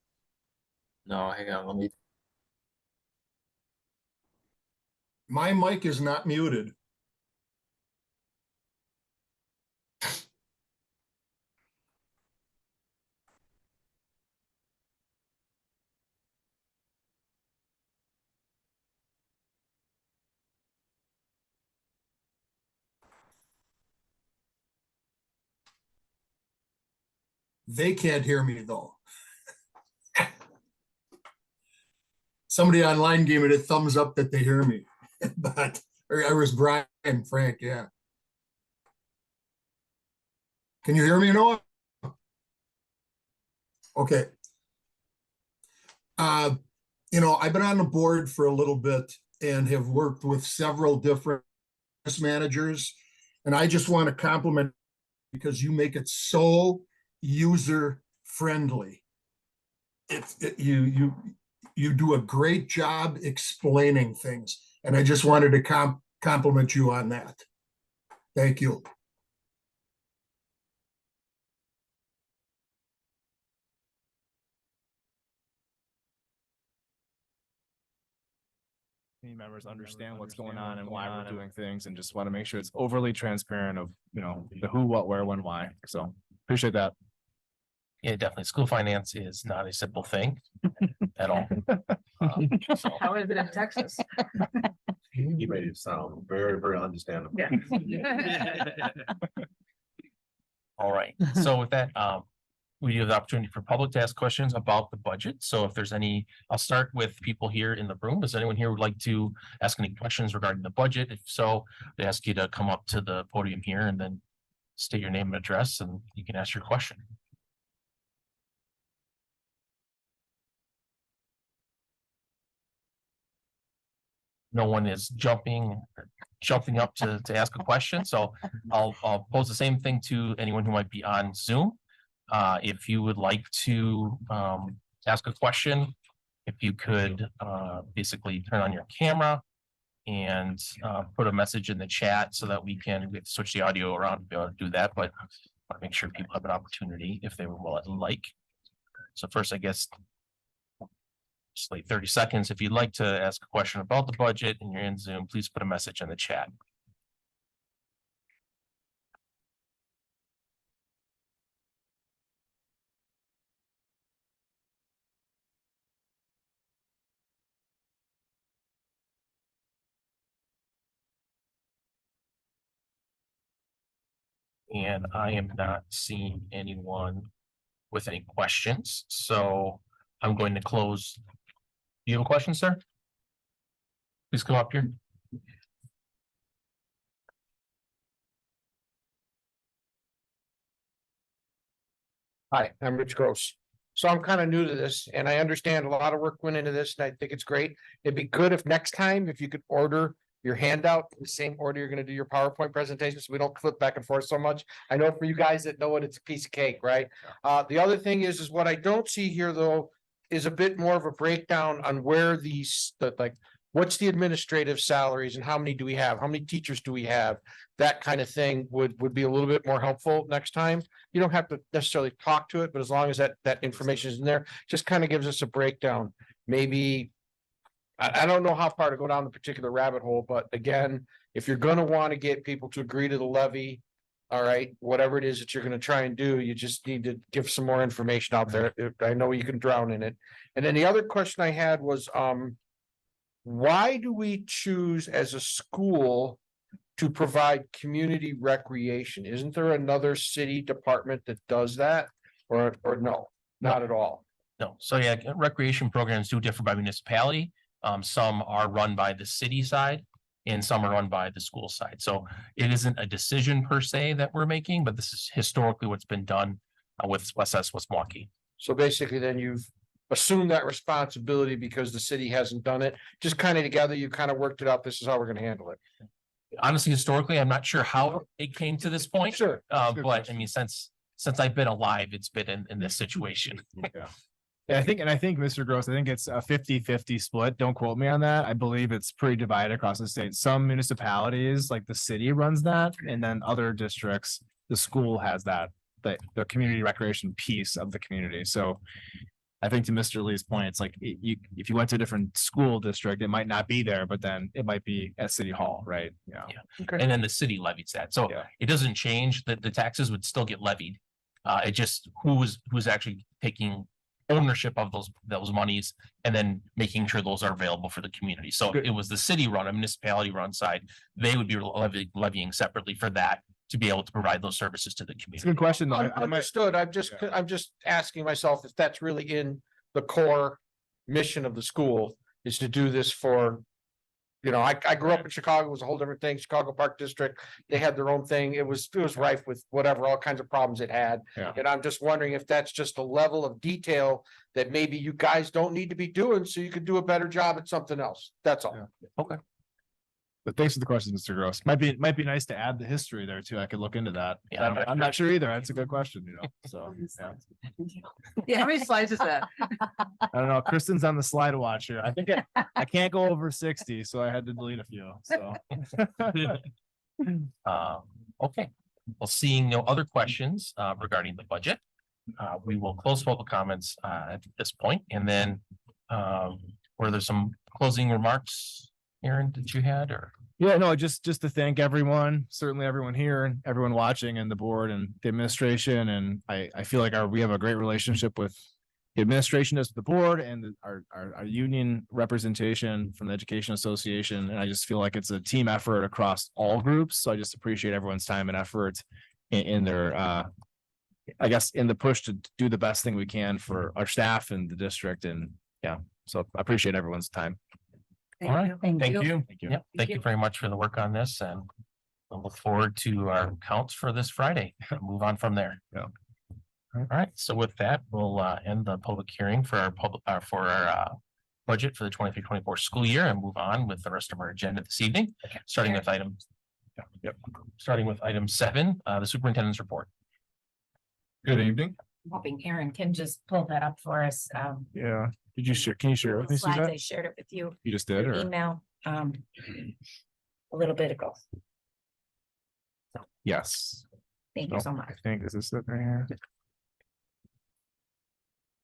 Speaker 1: No, hang on, let me.
Speaker 3: My mic is not muted. They can't hear me though. Somebody online gave me a thumbs up that they hear me, but or I was Brian Frank, yeah. Can you hear me, Noah? Okay. I've been on the board for a little bit and have worked with several different managers. And I just want to compliment because you make it so user friendly. You do a great job explaining things. And I just wanted to compliment you on that. Thank you.
Speaker 4: Team members understand what's going on and why we're doing things, and just want to make sure it's overly transparent of, the who, what, where, when, why. So appreciate that.
Speaker 1: Yeah, definitely. School finance is not a simple thing at all. So,
Speaker 5: How is it in Texas?
Speaker 6: You made it sound very, very understandable.
Speaker 5: Yeah.
Speaker 1: all right. So with that, we have the opportunity for public to ask questions about the budget. So if there's any, I'll start with people here in the room. Does anyone here would like to ask any questions regarding the budget? If so, they ask you to come up to the podium here and then state your name and address, and you can ask your question. No one is jumping up to ask a question, so I'll pose the same thing to anyone who might be on Zoom. If you would like to ask a question, if you could basically turn on your camera and put a message in the chat so that we have to switch the audio around to be able to do that, but I want to make sure people have an opportunity if they would like. So first, I guess, just like 30 seconds. If you'd like to ask a question about the budget and you're in Zoom, please put a message in the chat. And I am not seeing anyone with any questions. So I'm going to close. Do you have a question, sir? Please come up here.
Speaker 7: Hi, I'm Rich Gross. So I'm kind of new to this and I understand a lot of work went into this and I think it's great. It'd be good if next time, if you could order your handout in the same order you're gonna do your PowerPoint presentation, so we don't flip back and forth so much. I know for you guys that know it, it's a piece of cake, right? The other thing is what I don't see here though, is a bit more of a breakdown on where these, like, what's the administrative salaries and how many do we have? How many teachers do we have? That kind of thing would be a little bit more helpful next time. You don't have to necessarily talk to it, but as long as that information is in there, just kind of gives us a breakdown. Maybe. I don't know how far to go down the particular rabbit hole, but again, if you're gonna want to get people to agree to the levy. All right, whatever it is that you're gonna try and do, you just need to give some more information out there. I know you can drown in it. And then the other question I had was, why do we choose as a school to provide community recreation? Isn't there another city department that does that? Or no, not at all?
Speaker 1: No, so yeah, recreation programs do differ by municipality. Some are run by the city side and some are run by the school side. So it isn't a decision per se that we're making, but this is historically what's been done with SS West Milwaukee.
Speaker 7: So basically then you've assumed that responsibility because the city hasn't done it. Just kind of together, you kind of worked it out. This is how we're gonna handle it.
Speaker 1: Honestly, historically, I'm not sure how it came to this point.
Speaker 7: Sure.
Speaker 1: But I mean, since I've been alive, it's been in this situation.
Speaker 4: Yeah, I think, Mr. Gross, I think it's a 50-50 split. Don't quote me on that. I believe it's pretty divided across the state. Some municipalities, like the city runs that, and then other districts, the school has that, the community recreation piece of the community. So I think to Mr. Lee's point, it's like if you went to a different school district, it might not be there, but then it might be at City Hall, right? Yeah.
Speaker 1: And then the city levies that. So
Speaker 4: Yeah.
Speaker 1: it doesn't change that the taxes would still get levied. It just who's actually taking ownership of those monies and then making sure those are available for the community. So
Speaker 4: Good.
Speaker 1: it was the city run, a municipality run side, they would be levying separately for that to be able to provide those services to the
Speaker 4: It's a
Speaker 1: community.
Speaker 4: good question, though. I might,
Speaker 7: Understood. I'm just asking myself if that's really in the core mission of the school is to do this for. You know, I grew up in Chicago, it was a whole different thing. Chicago Park District, they had their own thing. It was rife with whatever, all kinds of problems it had.
Speaker 4: Yeah.
Speaker 7: And I'm just wondering if that's just a level of detail that maybe you guys don't need to be doing, so you could do a better job at something else. That's all.
Speaker 1: Okay.
Speaker 4: but thanks for the question, Mr. Gross. Might be nice to add the history there too. I could look into that.
Speaker 1: Yeah.
Speaker 4: I'm not sure either. That's a good question, you know, so. Yeah.
Speaker 5: Yeah, how many slides is that?
Speaker 4: I don't know. Kristen's on the slide watch here. I think I can't go over 60, so I had to delete a few, so.
Speaker 1: Okay, well, seeing no other questions regarding the budget, we will close public comments at this point, and then were there some closing remarks, Aaron, that you had, or?
Speaker 4: Yeah, no, just to thank everyone, certainly everyone here and everyone watching and the board and the administration. And I feel like we have a great relationship with the administration as the board and our union representation from the Education Association. And I just feel like it's a team effort across all groups. So I just appreciate everyone's time and effort in their, I guess, in the push to do the best thing we can for our staff and the district. And yeah, so I appreciate everyone's time.
Speaker 1: All right, thank you.
Speaker 4: Thank you.
Speaker 1: Yep, thank you very much for the work on this, and I look forward to our counts for this Friday and move on from there.
Speaker 4: Yeah.
Speaker 1: All right, so with that, we'll end the public hearing for our budget for the 23-24 school year and move on with the rest of our agenda this evening, starting with item. Starting with item 7, the superintendent's report.
Speaker 6: Good evening.
Speaker 8: Hoping Aaron can just pull that up for us.
Speaker 4: Yeah. Did you share? Can you share it with me,
Speaker 8: Slides, I
Speaker 4: Suzette?
Speaker 8: shared it with you,
Speaker 4: You just did, or?
Speaker 8: email, a little bit ago.
Speaker 4: Yes.
Speaker 8: Thank
Speaker 4: No,
Speaker 8: you so much.
Speaker 4: I think, is this it right here?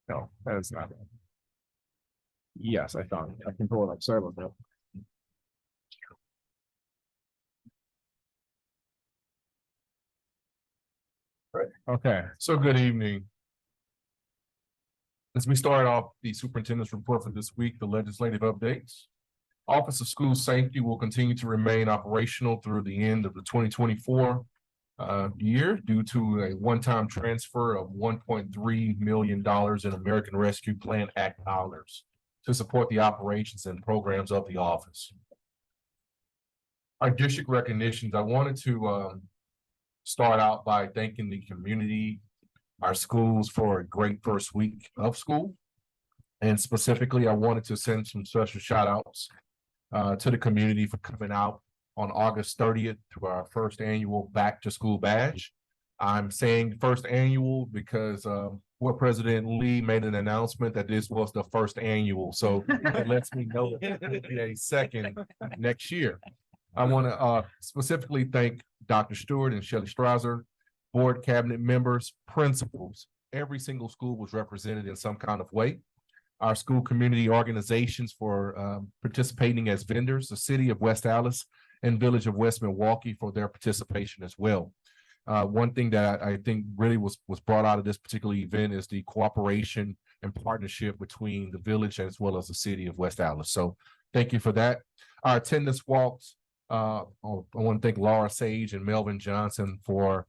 Speaker 4: No, that is not it. Yes, I found it. I can pull it up. Sorry about that. Okay,
Speaker 6: So good evening. As we start off the superintendent's report for this week, the legislative updates. Office of School Safety will continue to remain operational through the end of the 2024 year due to a one-time transfer of $1.3 million in American Rescue Plan Act dollars to support the operations and programs of the office. Our district recognitions, I wanted to start out by thanking the community, our schools for a great first week of school. And specifically, I wanted to send some special shout outs to the community for coming out on August 30th to our first annual back to school bash. I'm saying first annual because Board President Lee made an announcement that this was the first annual. So it lets me know that there will be a second next year. I want to specifically thank Dr. Stewart and Shelley Strasser, board cabinet members, principals. Every single school was represented in some kind of way. Our school community organizations for participating as vendors, the city of West Allis and village of West Milwaukee for their participation as well. One thing that I think really was brought out of this particular event is the cooperation and partnership between the village as well as the city of West Allis. So thank you for that. Our attendance walks. I want to thank Laura Sage and Melvin Johnson for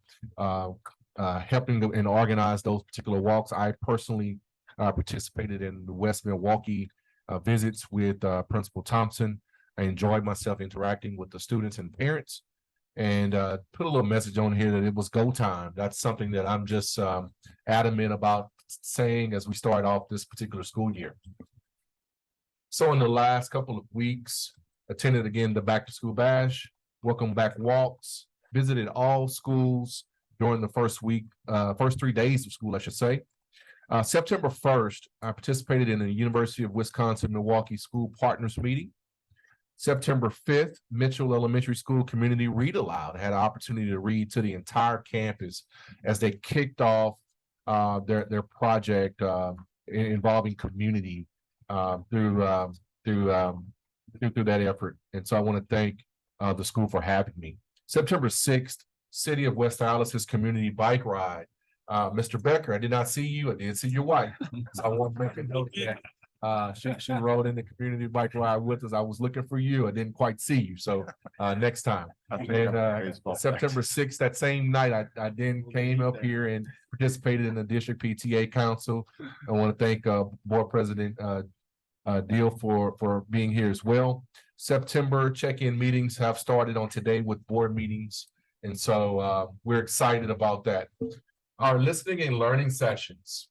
Speaker 6: helping and organize those particular walks. I personally participated in the West Milwaukee visits with Principal Thompson. I enjoyed myself interacting with the students and parents, and put a little message on here that it was go time. That's something that I'm just adamant about saying as we start off this particular school year. So in the last couple of weeks, attended again the back to school bash, welcome back walks, visited all schools during the first 3 days of school, I should say. September 1st, I participated in the University of Wisconsin-Milwaukee School Partners Meeting. September 5th, Mitchell Elementary School Community Read Aloud. I had an opportunity to read to the entire campus as they kicked off their project involving community through that effort. And so I want to thank the school for having me. September 6th, City of West Allis' community bike ride. Mr. Becker, I did not see you. I did see your wife. So I want to make a note that she rode in the community bike ride with us. I was looking for you. I didn't quite see you. So next time. And September 6th, that same night, I then came up here and participated in the district PTA council. I want to thank Board President Deal for being here as well. September check-in meetings have started on today with board meetings. And so we're excited about that. Our listening and learning sessions.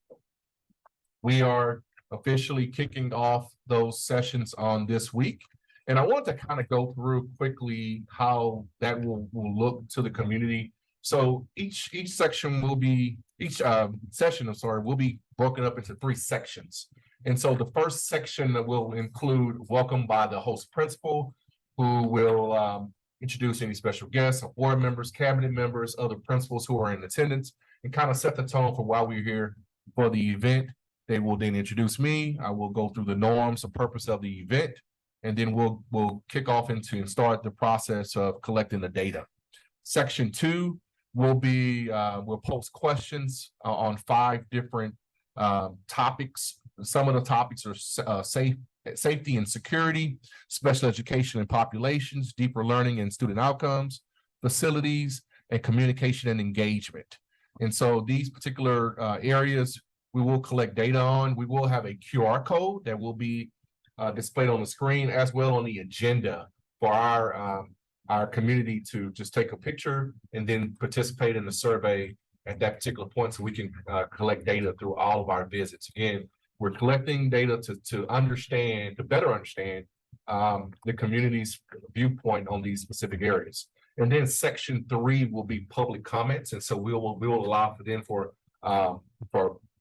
Speaker 6: We are officially kicking off those sessions on this week. And I want to kind of go through quickly how that will look to the community. So each session will be broken up into 3 sections. And so the first section that will include welcome by the host principal, who will introduce any special guests, board members, cabinet members, other principals who are in attendance, and kind of set the tone for why we're here for the event. They will then introduce me. I will go through the norms, the purpose of the event, and then we'll kick off into and start the process of collecting the data. Section 2 will be, we'll post questions on 5 different topics. Some of the topics are safety and security, special education and populations, deeper learning and student outcomes, facilities, and communication and engagement. And so these particular areas we will collect data on. We will have a QR code that will be displayed on the screen, as well on the agenda for our community to just take a picture and then participate in the survey at that particular point, so we can collect data through all of our visits. Again, we're collecting data to better understand the community's viewpoint on these specific areas. And then section 3 will be public comments. And so we will allow for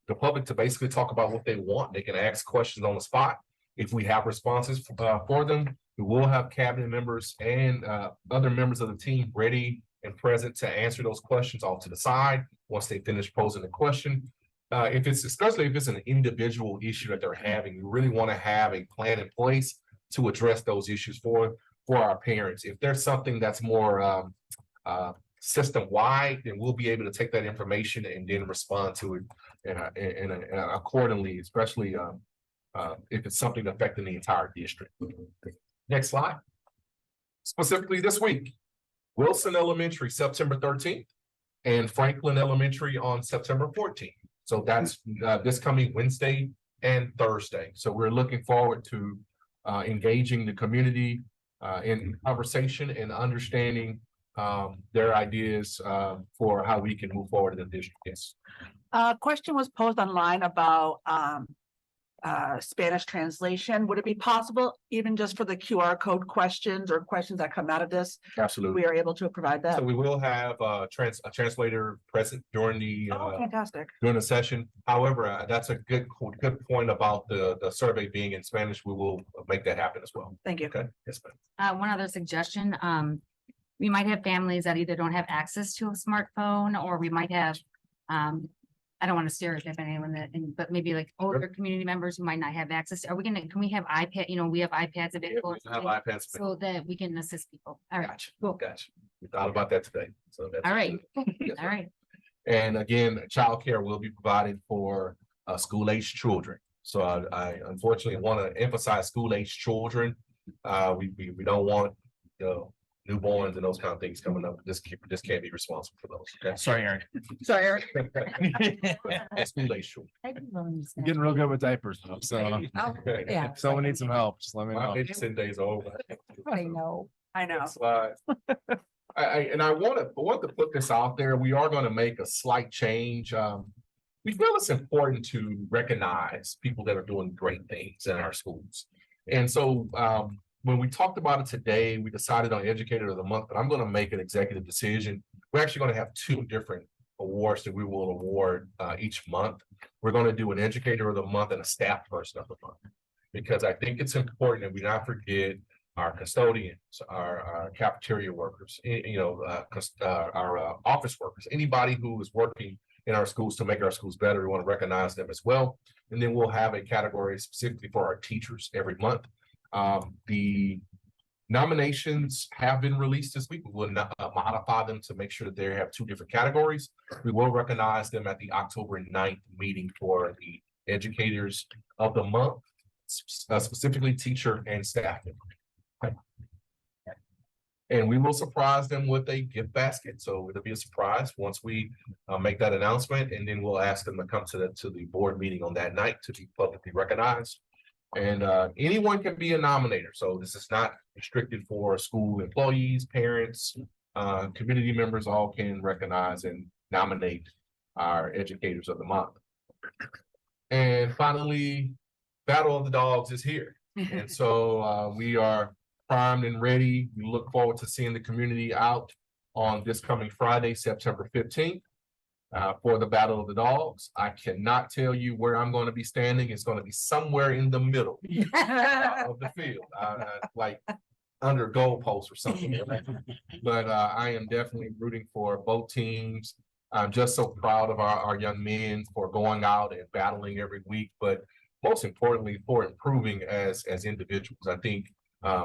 Speaker 6: the public to basically talk about what they want. They can ask questions on the spot. If we have responses for them, we will have cabinet members and other members of the team ready and present to answer those questions off to the side once they finish posing the question. Especially if it's an individual issue that they're having, we really want to have a plan in place to address those issues for our parents. If there's something that's more system-wide, then we'll be able to take that information and then respond to it and accordingly, especially if it's something affecting the entire district. Next slide. Specifically this week, Wilson Elementary, September 13th, and Franklin Elementary on September 14th. So that's this coming Wednesday and Thursday. So we're looking forward to engaging the community in conversation and understanding their ideas for how we can move forward in the district. Yes.
Speaker 5: Question was posed online about Spanish translation. Would it be possible, even just for the QR code questions or questions that come out of this,
Speaker 6: Absolutely.
Speaker 5: we are able to provide that?
Speaker 6: So we will have a translator present during the
Speaker 5: Oh, fantastic.
Speaker 6: during the session. However, that's a good point about the survey being in Spanish. We will make that happen as well.
Speaker 5: Thank you.
Speaker 6: Okay. Yes, ma'am.
Speaker 9: One other suggestion, we might have families that either don't have access to a smartphone, or we might have, I don't want to stereotype anyone but maybe like older community members who might not have access. Can we have iPad, we have iPads available.
Speaker 6: We have iPads.
Speaker 9: So that we can assist people. All right,
Speaker 6: Gotcha.
Speaker 9: cool.
Speaker 6: Gotcha. We thought about that today. So that's
Speaker 9: All right,
Speaker 6: Yes,
Speaker 9: all right.
Speaker 6: And again, childcare will be provided for school-aged children. So I unfortunately want to emphasize school-aged children. We don't want newborns and those kind of things coming up. This can't be responsible for those. Okay?
Speaker 1: Sorry, Aaron.
Speaker 5: Sorry, Eric.
Speaker 6: School-aged children.
Speaker 4: I'm getting real good with diapers, though, so
Speaker 6: Okay.
Speaker 4: if someone needs some help, just let me
Speaker 6: My
Speaker 4: know.
Speaker 6: babysitting days are over.
Speaker 8: I know.
Speaker 5: I know.
Speaker 6: Next slide. I want to put this out there. We are going to make a slight change. We feel it's important to recognize people that are doing great things in our schools. And so when we talked about it today, we decided on Educator of the Month, but I'm going to make an executive decision. We're actually going to have two different awards that we will award each month. We're going to do an Educator of the Month and a Staff Person of the Month, because I think it's important that we not forget our custodians, our cafeteria workers, our office workers, anybody who is working in our schools to make our schools better. We want to recognize them as well. And then we'll have a category specifically for our teachers every month. The nominations have been released this week. We will not modify them to make sure that they have two different categories. We will recognize them at the October 9th meeting for the Educators of the Month, specifically teacher and staff. And we will surprise them with a gift basket. So it'll be a surprise once we make that announcement, and then we'll ask them to come to the board meeting on that night to be publicly recognized. And anyone can be a nominator. So this is not restricted for school employees, parents, community members. All can recognize and nominate our Educators of the Month. And finally, Battle of the Dogs is here. And so we are primed and ready. We look forward to seeing the community out on this coming Friday, September 15th, for the Battle of the Dogs. I cannot tell you where I'm going to be standing. It's going to be somewhere in the middle of the field, like under goalposts or something. But I am definitely rooting for both teams. I'm just so proud of our young men for going out and battling every week, but most importantly, for improving as individuals. I think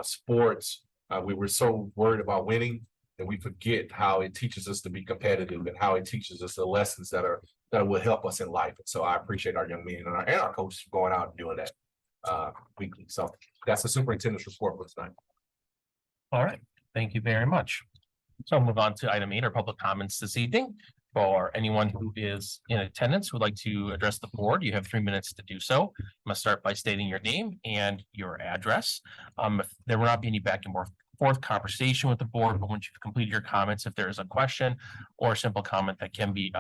Speaker 6: sports, we were so worried about winning that we forget how it teaches us to be competitive and how it teaches us the lessons that will help us in life. And so I appreciate our young men and our coaches going out and doing that weekly. So that's the superintendent's report for tonight.
Speaker 1: All right, thank you very much. So I'll move on to item 8, our public comments this evening. For anyone who is in attendance who would like to address the board, you have 3 minutes to do so. I'm gonna start by stating your name and your address. If there will not be any back and forth conversation with the board, but once you've completed your comments, if there is a question or a simple comment that can be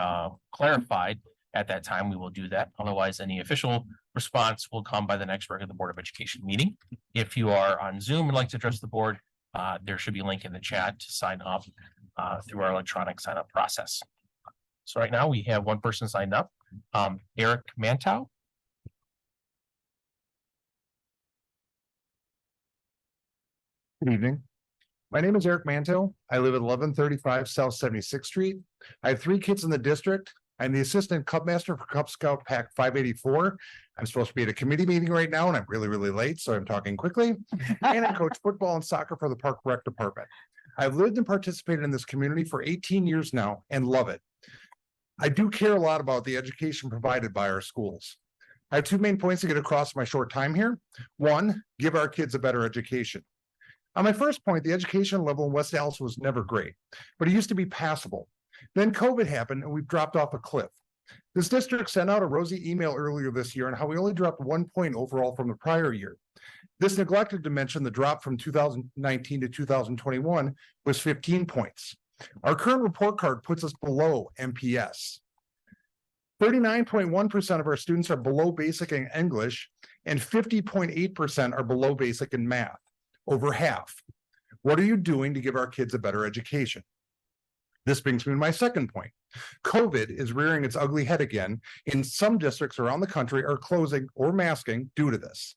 Speaker 1: clarified at that time, we will do that. Otherwise, any official response will come by the next regular Board of Education meeting. If you are on Zoom and like to address the board, there should be a link in the chat to sign up through our electronic sign up process. So right now we have one person signed up, Eric Mantow.
Speaker 10: Good evening. My name is Eric Manto. I live at 1135 South 76th Street. I have 3 kids in the district. I'm the assistant Cub Master for Cub Scout Pack 584. I'm supposed to be at a committee meeting right now, and I'm really, really late, so I'm talking quickly. And I coach football and soccer for the Park Rec Department. I've lived and participated in this community for 18 years now and love it. I do care a lot about the education provided by our schools. I have 2 main points to get across in my short time here. 1, give our kids a better education. On my first point, the education level in West Dallas was never great, but it used to be passable. Then COVID happened and we've dropped off a cliff. This district sent out a rosy email earlier this year on how we only dropped 1 point overall from the prior year. This neglected to mention the drop from 2019 to 2021 was 15 points. Our current report card puts us below MPS. 39.1% of our students are below basic in English and 50.8% are below basic in math, over half. What are you doing to give our kids a better education? This brings me to my second point. COVID is rearing its ugly head again, and some districts around the country are closing or masking due to this.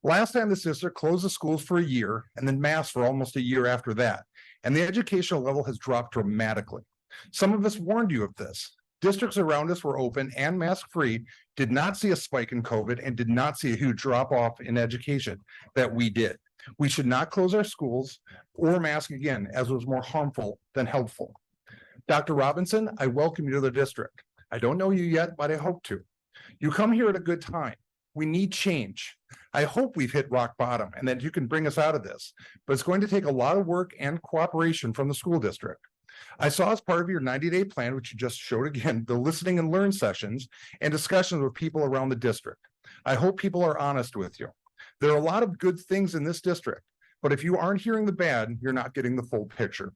Speaker 10: Last time this district closed the schools for a year and then masked for almost a year after that, and the educational level has dropped dramatically. Some of us warned you of this. Districts around us were open and mask-free, did not see a spike in COVID, and did not see a huge drop-off in education that we did. We should not close our schools or mask again, as was more harmful than helpful. Dr. Robinson, I welcome you to the district. I don't know you yet, but I hope to. You come here at a good time. We need change. I hope we've hit rock bottom and that you can bring us out of this, but it's going to take a lot of work and cooperation from the school district. I saw as part of your 90-day plan, which you just showed again, the listening and learn sessions and discussions with people around the district. I hope people are honest with you. There are a lot of good things in this district, but if you aren't hearing the bad, you're not getting the full picture.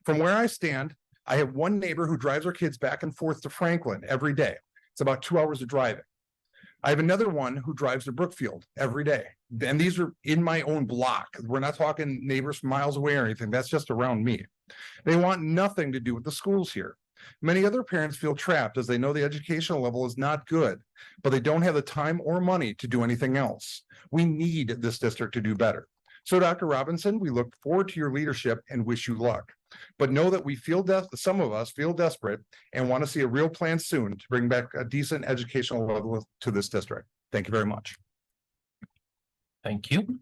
Speaker 10: From where I stand, I have one neighbor who drives her kids back and forth to Franklin every day. It's about 2 hours of driving. I have another one who drives to Brookfield every day. And these are in my own block. We're not talking neighbors miles away or anything. That's just around me. They want nothing to do with the schools here. Many other parents feel trapped as they know the educational level is not good, but they don't have the time or money to do anything else. We need this district to do better. So, Dr. Robinson, we look forward to your leadership and wish you luck. But know that we feel some of us feel desperate and want to see a real plan soon to bring back a decent educational level to this district. Thank you very much.
Speaker 1: Thank you.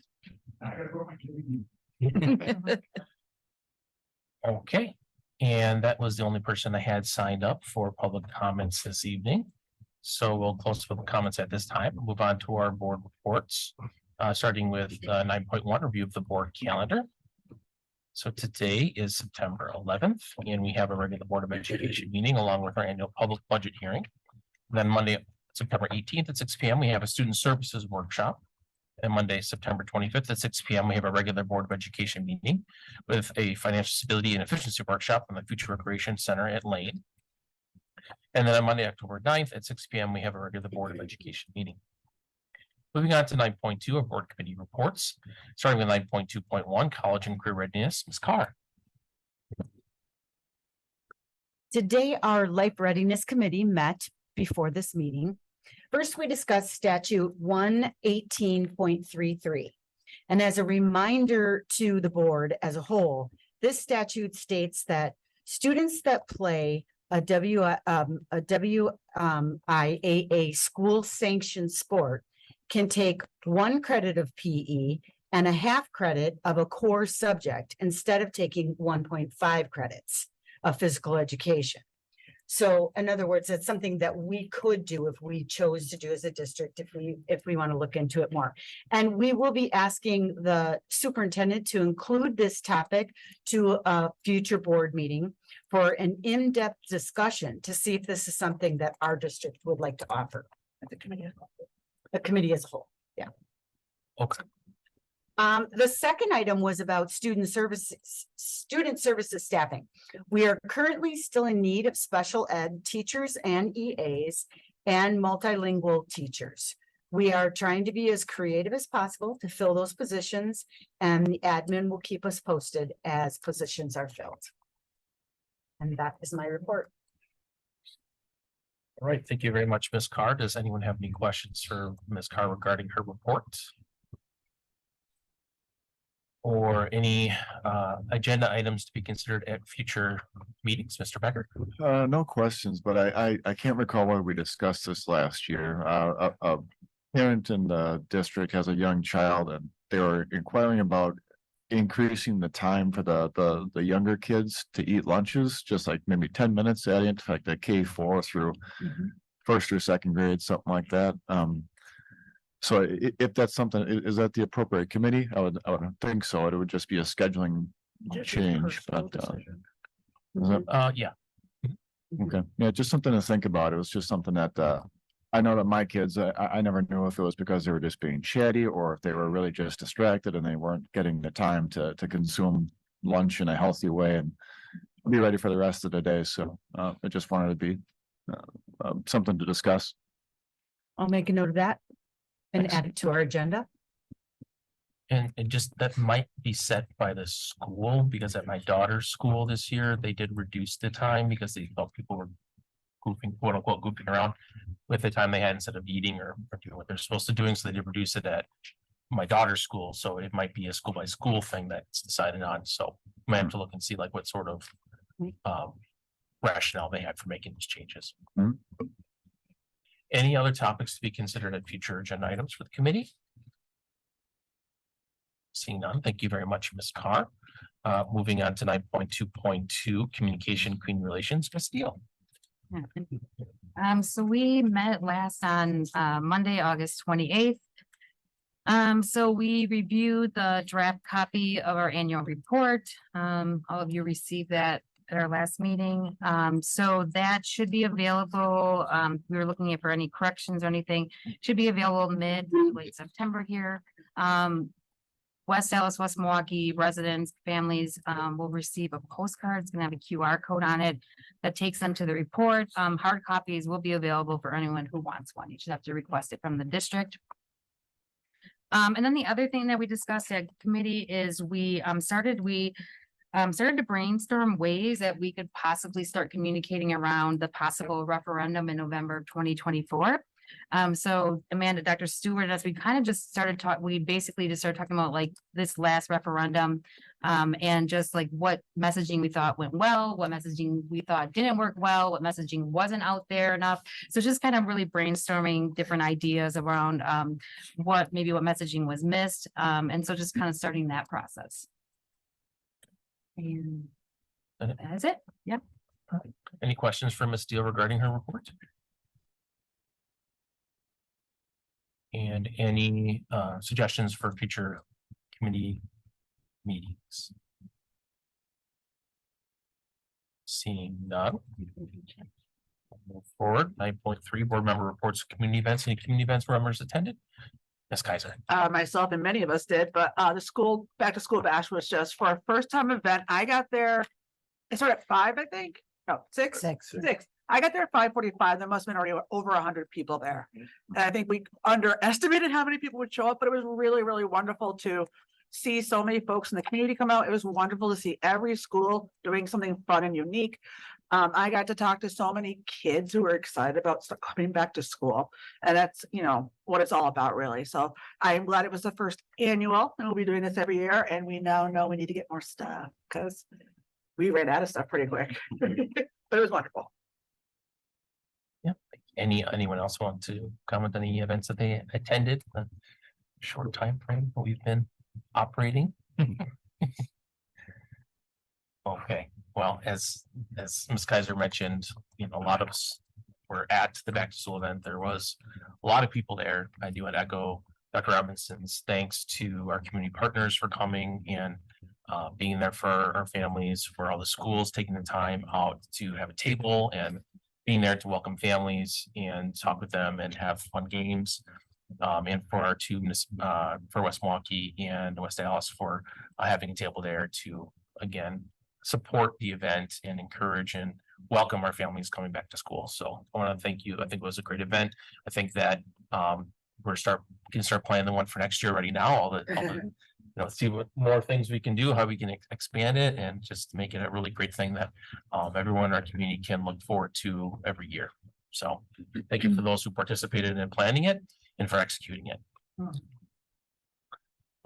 Speaker 1: Okay, and that was the only person I had signed up for public comments this evening. So we'll close public comments at this time. Move on to our board reports, starting with 9.1, review of the board calendar. So today is September 11th, and we have a regular Board of Education meeting along with our annual public budget hearing. Then Monday, September 18th at 6 p.m., we have a student services workshop. And Monday, September 25th at 6 p.m., we have a regular Board of Education meeting with a financial stability and efficiency workshop in the Future Recreation Center at Lane. And then on Monday, October 9th at 6 p.m., we have a regular Board of Education meeting. Moving on to 9.2 of board committee reports, starting with 9.2.1, college and career readiness. Ms. Carr.
Speaker 8: Today, our Life Readiness Committee met before this meeting. First, we discussed statute 118.33. And as a reminder to the board as a whole, this statute states that students that play a WIAA school sanctioned sport can take 1 credit of PE and a half credit of a core subject instead of taking 1.5 credits of physical education. So in other words, it's something that we could do if we chose to do as a district, if we want to look into it more. And we will be asking the superintendent to include this topic to a future board meeting for an in-depth discussion to see if this is something that our district would like to offer. The committee as a whole, yeah.
Speaker 1: Okay.
Speaker 8: The second item was about student services staffing. We are currently still in need of special ed teachers and EAs and multilingual teachers. We are trying to be as creative as possible to fill those positions, and the admin will keep us posted as positions are filled. And that is my report.
Speaker 1: All right, thank you very much, Ms. Carr. Does anyone have any questions for Ms. Carr regarding her report? Or any agenda items to be considered at future meetings, Mr. Becker?
Speaker 11: No questions, but I can't recall whether we discussed this last year. A parent in the district has a young child and they were inquiring about increasing the time for the younger kids to eat lunches, just like maybe 10 minutes, adding it to like the K4 through first or second grade, something like that. So if that's something, is that the appropriate committee? I would think so. It would just be a scheduling change, but
Speaker 1: Yeah.
Speaker 11: Okay, yeah, just something to think about. It was just something that, I know that my kids, I never knew if it was because they were just being chatty or if they were really just distracted and they weren't getting the time to consume lunch in a healthy way and be ready for the rest of the day. So, I just wanted to be, something to discuss.
Speaker 8: I'll make a note of that and
Speaker 1: Thanks.
Speaker 8: add it to our agenda.
Speaker 1: And just that might be set by the school, because at my daughter's school this year, they did reduce the time because they felt people were goofing, quote unquote, goofing around with the time they had instead of eating or doing what they're supposed to doing. So they did reduce it at my daughter's school. So it might be a school by school thing that's decided on. So I might have to look and see like what sort of rationale they had for making these changes.
Speaker 11: Hmm.
Speaker 1: Any other topics to be considered at future agenda items for the committee? Seeing none, thank you very much, Ms. Carr. Moving on to 9.2.2, communication, community relations, Ms. Steele.
Speaker 9: Yeah, thank you. So we met last on Monday, August 28th. So we reviewed the draft copy of our annual report. All of you received that at our last meeting. So that should be available. We were looking at for any corrections or anything, should be available mid to late September here. West Dallas, West Milwaukee residents, families will receive a postcard. It's gonna have a QR code on it that takes them to the report. Hard copies will be available for anyone who wants one. You should have to request it from the district. And then the other thing that we discussed at committee is we started to brainstorm ways that we could possibly start communicating around the possible referendum in November of 2024. So Amanda, Dr. Stewart, as we kind of just started we basically just started talking about like this last referendum, and just like what messaging we thought went well, what messaging we thought didn't work well, what messaging wasn't out there enough. So just kind of really brainstorming different ideas around, what messaging was missed. And so just kind of starting that process. And that's it. Yep.
Speaker 1: Any questions for Ms. Steele regarding her report? And any suggestions for future committee meetings? Seeing none. Move forward. 9.3 board member reports, community events. Any community events where members attended? Ms. Kaiser.
Speaker 5: Myself and many of us did, but the back to school bash was just for a first time event. I got there. It started at 5, I think. No, 6. 6. I got there at 5:45. There must have been already over 100 people there. And I think we underestimated how many people would show up, but it was really, really wonderful to see so many folks in the community come out. It was wonderful to see every school doing something fun and unique. I got to talk to so many kids who were excited about coming back to school. And that's, what it's all about really. So I'm glad it was the first annual and we'll be doing this every year. And we now know we need to get more stuff because we ran out of stuff pretty quick, but it was wonderful.
Speaker 1: Yeah. Anyone else want to comment on any events that they attended? A short time frame that we've been operating. Okay, well, as Ms. Kaiser mentioned, a lot of us were at the back to school event. There was a lot of people there. I do want to echo Dr. Robinson's thanks to our community partners for coming and being there for our families, for all the schools taking the time out to have a table and being there to welcome families and talk with them and have fun games. And for our for West Milwaukee and West Dallas for having a table there to, again, support the event and encourage and welcome our families coming back to school. So I want to thank you. I think it was a great event. I think that we can start planning the one for next year already now. All the see what more things we can do, how we can expand it, and just make it a really great thing that everyone in our community can look forward to every year. So thank you for those who participated in planning it and for executing it.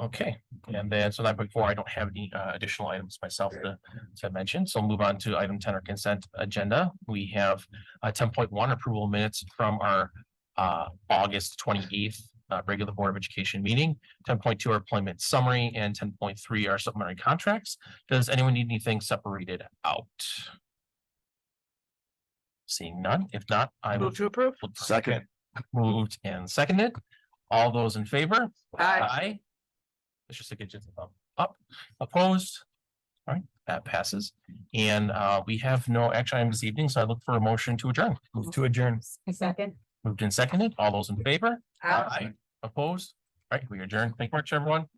Speaker 1: Okay, and then so 9.4, I don't have any additional items myself to mention. So I'll move on to item 10, our consent agenda. We have 10.1 approval minutes from our August 28th regular Board of Education meeting, 10.2 our employment summary, and 10.3 our supplementary contracts. Does anyone need anything separated out? Seeing none. If not, I will
Speaker 5: Move to approve.
Speaker 11: Second.
Speaker 1: Moved and seconded. All those in favor?
Speaker 5: Aye.
Speaker 1: Let's just get just a thumb up. Opposed? That passes. And we have no action items this evening, so I look for a motion to adjourn.
Speaker 2: Move to adjourn.
Speaker 8: Second.
Speaker 1: Moved and seconded. All those in favor? Opposed? All right, we adjourn. Thank you much, everyone.